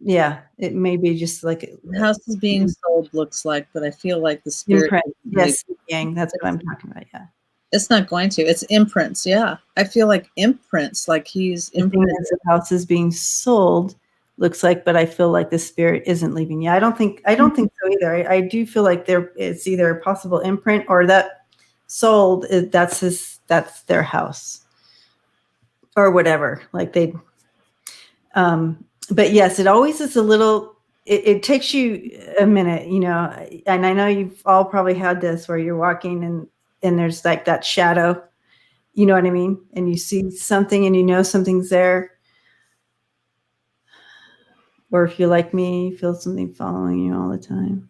yeah, it may be just like The house is being sold, looks like, but I feel like the spirit. imprint. Yes, Yang, that's what I'm talking about. Yeah. It's not going to. It's imprints. Yeah. I feel like imprints, like he's imprinted. The house is being sold, looks like, but I feel like the spirit isn't leaving. Yeah, I don't think so either. I do feel like it's either a possible imprint or that sold, that's their house or whatever. Like they, but yes, it always is a little, it takes you a minute, you know, and I know you've all probably had this where you're walking and there's like that shadow, you know what I mean? And you see something and you know something's there. Or if you're like me, you feel something following you all the time.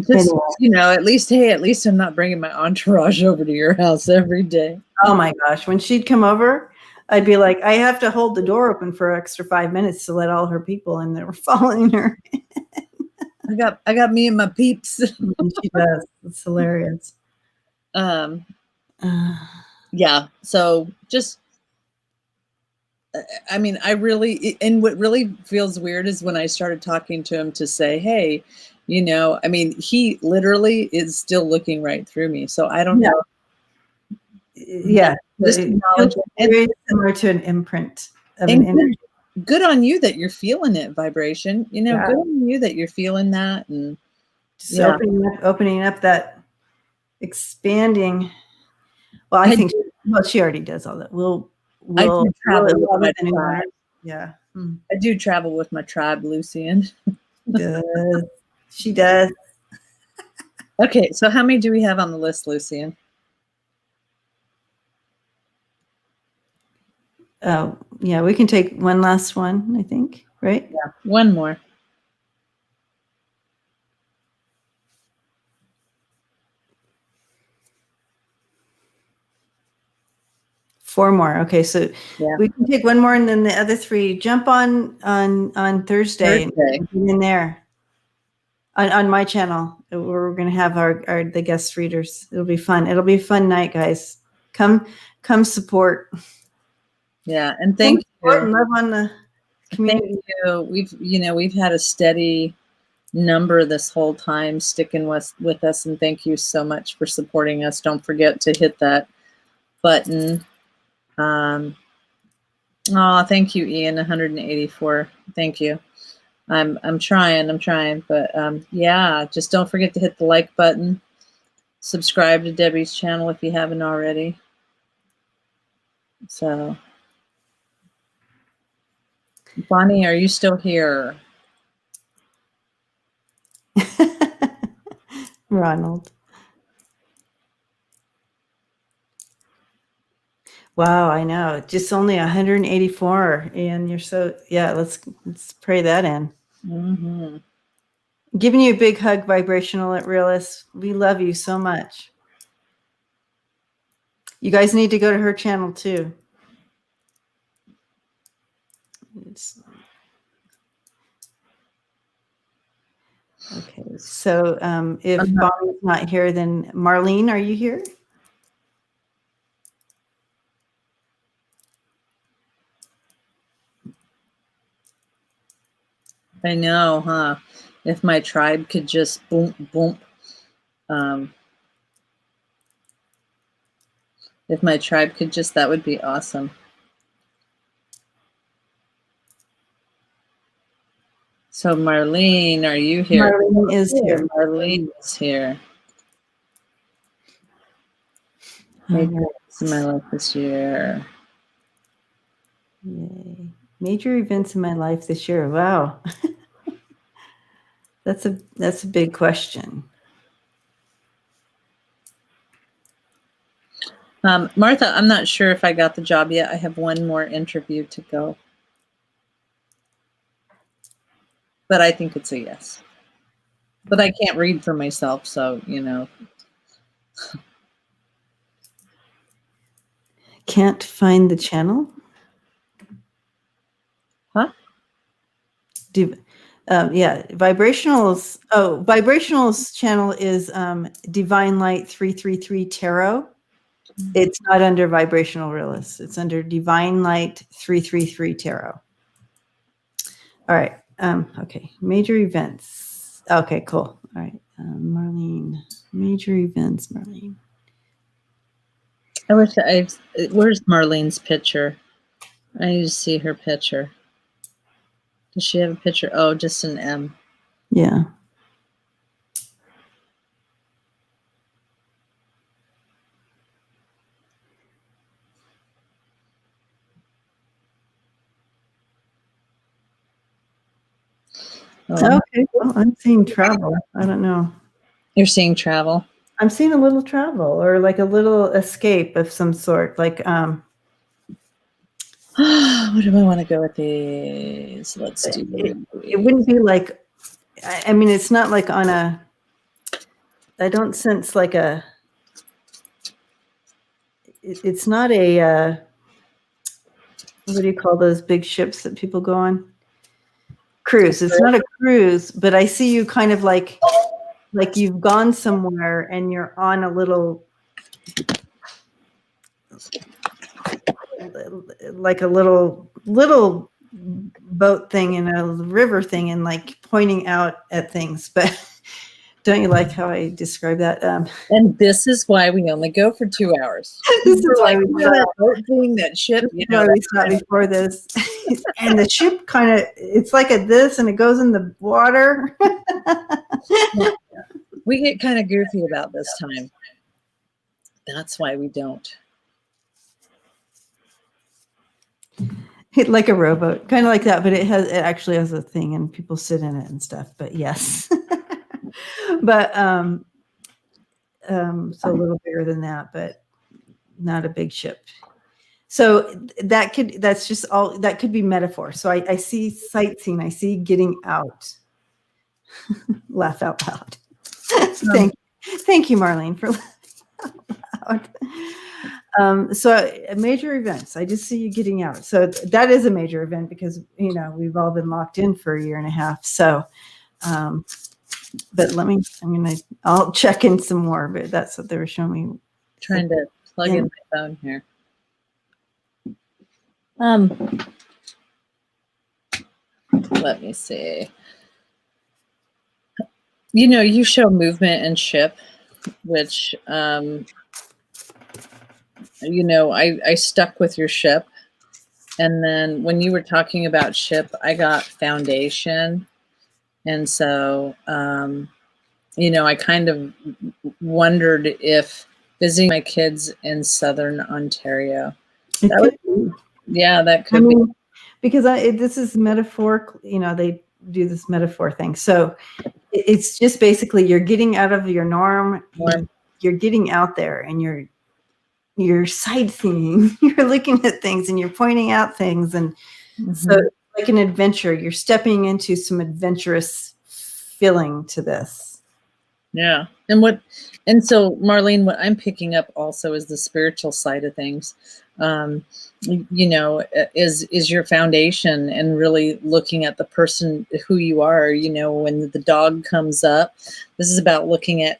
Just, you know, at least I'm not bringing my entourage over to your house every day. Oh my gosh. When she'd come over, I'd be like, I have to hold the door open for an extra 5 minutes to let all her people in that were following her. I got me and my peeps. And she does. It's hilarious. Yeah. So just, I mean, and what really feels weird is when I started talking to him to say, hey, you know, I mean, he literally is still looking right through me. So I don't know. Yeah. Just acknowledge it. Very similar to an imprint of an energy. Good on you that you're feeling it, vibration. You know, good on you that you're feeling that. And just opening up that expanding. Well, I think she already does all that. I do travel with my tribe. Yeah. I do travel with my tribe, Lucian. She does. Okay, so how many do we have on the list, Lucian? Oh, yeah, we can take one last one, I think, right? Yeah, one more. Four more. Okay, so we can take one more, and then the other three jump on Thursday. And in there on my channel. We're going to have the guest readers. It'll be fun. It'll be a fun night, guys. Come support. Yeah, and thank you. And love on the community. Thank you. We've had a steady number this whole time sticking with us, and thank you so much for supporting us. Don't forget to hit that button. Thank you, Ian. 184. Thank you. I'm trying, but yeah, just don't forget to hit the like button. Subscribe to Debbie's channel if you haven't already. So, Bonnie, are you still here? Ronald. Wow, I know. Just only 184, and you're so let's pray that in. Mm-hmm. Giving you a big hug, vibrational at Realist. We love you so much. You guys need to go to her channel too. Okay, so if Bonnie's not here, then Marlene, are you here? I know, huh? If my tribe could just boom, boom. If my tribe could just, that would be awesome. So Marlene, are you here? Marlene is here. Marlene is here. Major events in my life this year. Yay. Major events in my life this year. Wow. That's a big question. Martha, I'm not sure if I got the job yet. I have one more interview to go. But I think it's a yes. But I can't read for myself, so, you know. Can't find the channel. Huh? Yeah, vibrationals. Oh, vibrationals channel is Divine Light 333 Tarot. It's not under vibrational realist. It's under Divine Light 333 Tarot. All right. Okay. Major events. Okay, cool. All right. Marlene. Major events, Marlene. Where's Marlene's picture? I need to see her picture. Does she have a picture? Oh, just an M. Yeah. Oh, Okay. Well, I'm seeing travel. I don't know. you're seeing travel. I'm seeing a little travel or like a little escape of some sort. Like, What do I want to go with these? Let's do. it wouldn't be like, I mean, it's not like on a, I don't sense like a, it's not a, what do you call those big ships that people go on? Cruise. It's not a cruise, but I see you kind of like you've gone somewhere and you're on a little, like a little boat thing in a river thing and like pointing out at things. But don't you like how I describe that? And this is why we only go for 2 hours. This is why we doing that ship. we saw before this. And the ship kind of, it's like a this and it goes in the water. We get kind of goofy about this time. That's why we don't. Like a rowboat, kind of like that, but it actually has a thing and people sit in it and stuff. But yes. But so a little bigger than that, but not a big ship. So that could be metaphor. So I see sightseeing, I see getting out. Laugh out loud. Thank you, Marlene, for laughing out loud. So major events, I just see you getting out. So that is a major event because, we've all been locked in for a year and a half. So, but I'll check in some more, but that's what they were showing me. Trying to plug in my phone here. Let me see. You show movement and ship, which, I stuck with your ship. And then when you were talking about ship, I got foundation. And so, I kind of wondered if visiting my kids in Southern Ontario. That could be. Because this is metaphorical, they do this metaphor thing. So it's just basically you're getting out of your norm. You're getting out there and you're sightseeing. You're looking at things and you're pointing out things. And so like an adventure, you're stepping into some adventurous feeling to this. Yeah. And so Marlene, what I'm picking up also is the spiritual side of things. Is your foundation and really looking at the person who you are. When the dog comes up, this is about looking at,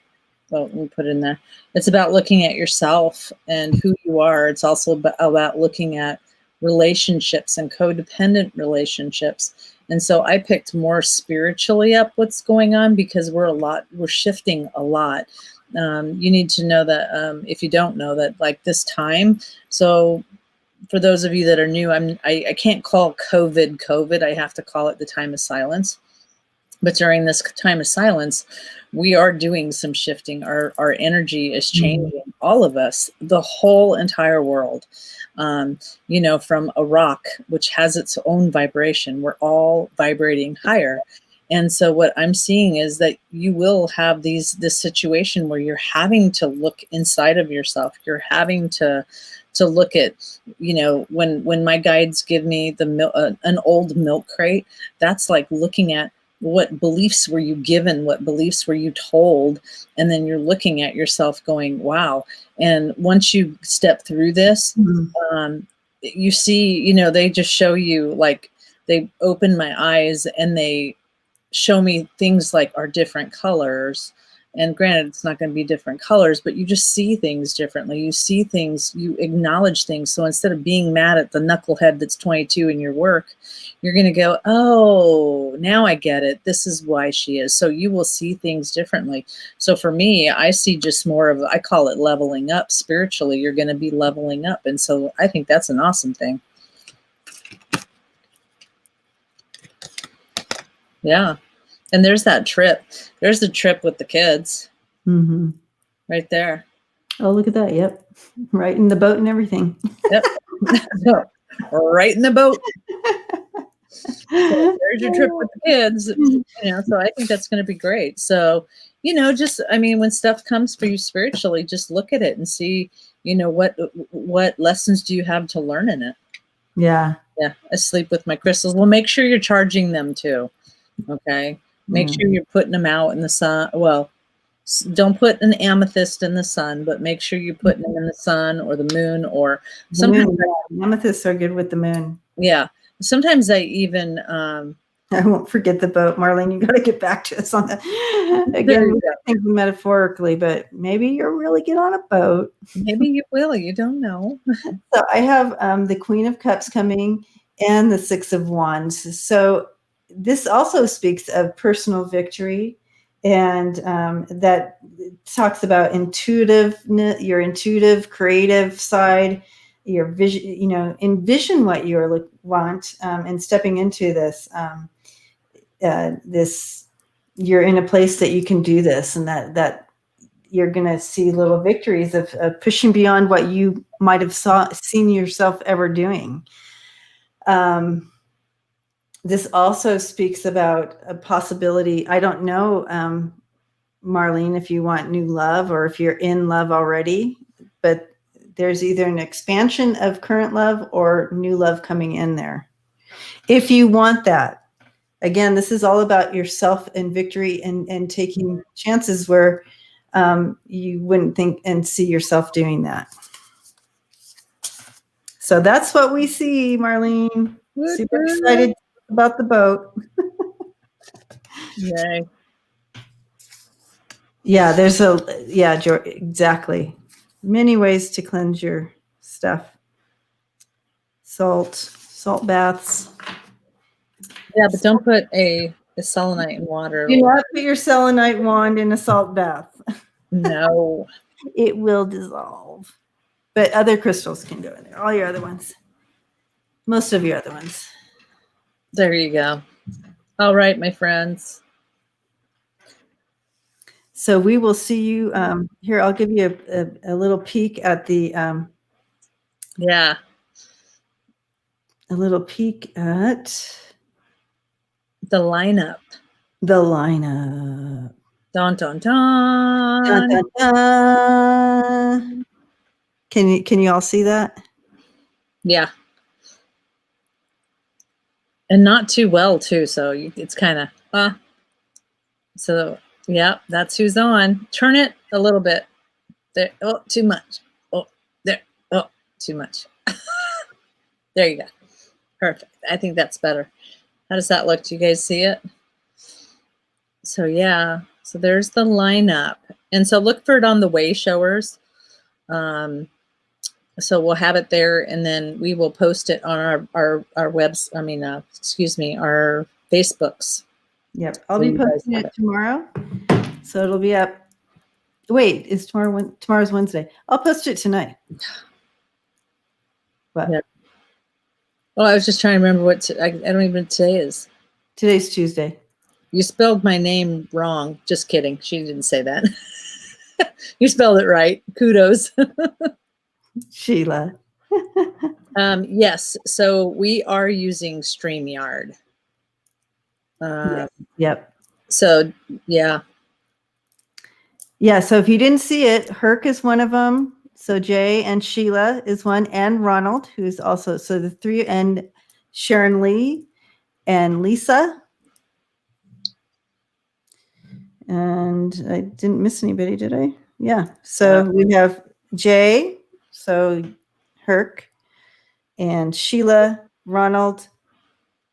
let me put it in there. It's about looking at yourself and who you are. It's also about looking at relationships and codependent relationships. And so I picked more spiritually up what's going on because we're shifting a lot. You need to know that if you don't know that, like this time. So for those of you that are new, I can't call COVID. I have to call it the time of silence. But during this time of silence, we are doing some shifting. Our energy is changing. All of us, the whole entire world. From a rock, which has its own vibration, we're all vibrating higher. And so what I'm seeing is that you will have this situation where you're having to look inside of yourself. You're having to look at, when my guides give me an old milk crate, that's like looking at what beliefs were you given? What beliefs were you told? And then you're looking at yourself going, wow. And once you step through this, you see, you know, they just show you, like, they open my eyes and they show me things like are different colors. And granted, it's not going to be different colors, but you just see things differently. You see things, you acknowledge things. So instead of being mad at the knucklehead that's 22 in your work, you're going to go, oh, now I get it. This is why she is. So you will see things differently. So for me, I see just more of, I call it leveling up spiritually. You're going to be leveling up. And so I think that's an awesome thing. Yeah. And there's that trip. There's the trip with the kids right there. Oh, look at that. Yep. Right in the boat and everything. Yep. Right in the boat. So there's your trip with the kids. You know, so I think that's going to be great. So, you know, just, I mean, when stuff comes for you spiritually, just look at it and see, you know, what lessons do you have to learn in it? Yeah. Yeah. I sleep with my crystals. Well, make sure you're charging them too. Okay. Make sure you're putting them out in the sun. Well, don't put an amethyst in the sun, but make sure you're putting them in the sun or the moon, or sometimes amethysts are good with the moon. Yeah. Sometimes I even I won't forget the boat, Marlene. You got to get back to us on that. Again, we're thinking metaphorically, but maybe you'll really get on a boat. Maybe you will. You don't know. So I have the Queen of Cups coming and the Six of Wands. So this also speaks of personal victory, and that talks about intuitiveness, your intuitive, creative side, your vision. You know, envision what you want, and stepping into this. You're in a place that you can do this, and that you're going to see little victories of pushing beyond what you might have seen yourself ever doing. This also speaks about a possibility. I don't know, Marlene, if you want new love or if you're in love already, but there's either an expansion of current love or new love coming in there. If you want that. Again, this is all about yourself and victory and taking chances where you wouldn't think and see yourself doing that. So that's what we see, Marlene. Super excited about the boat. Yay. Yeah, exactly. Many ways to cleanse your stuff. Salt baths. Yeah, but don't put a selenite in water. Do not put your selenite wand in a salt bath. No. It will dissolve. But other crystals can go in there. All your other ones. Most of your other ones. There you go. All right, my friends. So we will see you here. I'll give you a little peek at the yeah. A little peek at the lineup. The lineup. Dun dun dun. Dun, dun, dun. Can you all see that? Yeah. And not too well too, so it's kind of so yeah, that's who's on. Turn it a little bit. There. Oh, too much. Oh, there. Oh, too much. There you go. Perfect. I think that's better. How does that look? Do you guys see it? So yeah. So there's the lineup. And so look for it on the way showers. So we'll have it there, and then we will post it on our webs. I mean, our Facebooks. Yep, I'll be posting it tomorrow, so it'll be up. Wait, is tomorrow's Wednesday? I'll post it tonight. What? Yeah. Well, I was just trying to remember what I don't even know what today is. Today's Tuesday. You spelled my name wrong. Just kidding. She didn't say that. You spelled it right. Kudos. Sheila. Yes. So we are using StreamYard. Yep. So yeah. Yeah. So if you didn't see it, Herc is one of them. So Jay and Sheila is one, and Ronald, who's also, so the three, and Sharon Lee and Lisa. And I didn't miss anybody, did I? Yeah. So we have Jay, so Herc, and Sheila, Ronald,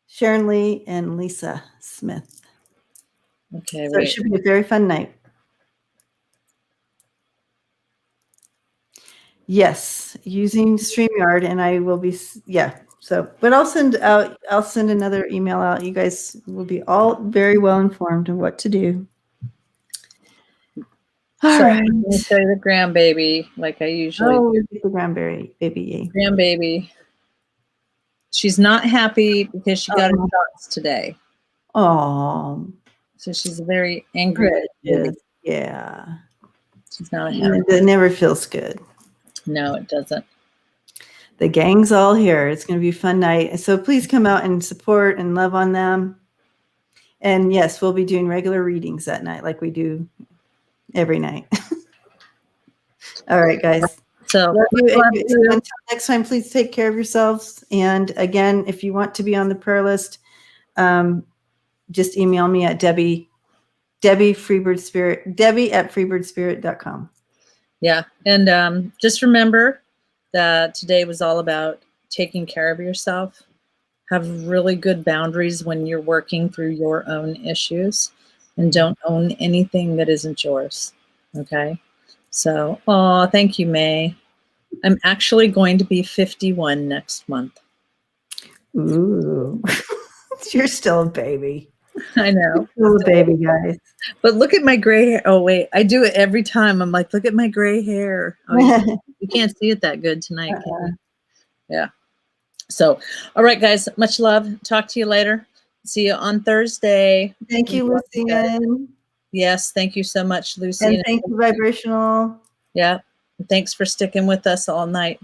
Sharon Lee, and Lisa Smith. Okay, So it should be a very fun night. Yes, using StreamYard, and I will be, yeah. So, but I'll send another email out. You guys will be all very well informed of what to do. All right. I'm going to show you the grandbaby, like I usually do. The grandbaby. Grandbaby. She's not happy because she got her shots today. Oh. So she's very angry. Yeah. She's not happy. It never feels good. No, it doesn't. The gang's all here. It's going to be a fun night. So please come out and support and love on them. And yes, we'll be doing regular readings that night like we do every night. All right, guys. So until next time, please take care of yourselves. And again, if you want to be on the prayer list, just email me at Debbie at freebirdspirit.com. Yeah. And just remember that today was all about taking care of yourself. Have really good boundaries when you're working through your own issues, and don't own anything that isn't yours. Okay. So, thank you, May. I'm actually going to be 51 next month. Ooh, you're still a baby. I know. You're still a baby, guys. But look at my gray hair. Oh, wait. I do it every time. I'm like, look at my gray hair. Oh, you can't see it that good tonight. Yeah. So, all right, guys. Much love. Talk to you later. See you on Thursday. Thank you, Lucian. Yes. Thank you so much, Lucy. And thank you, Vibrational. Yeah. Thanks for sticking with us all night.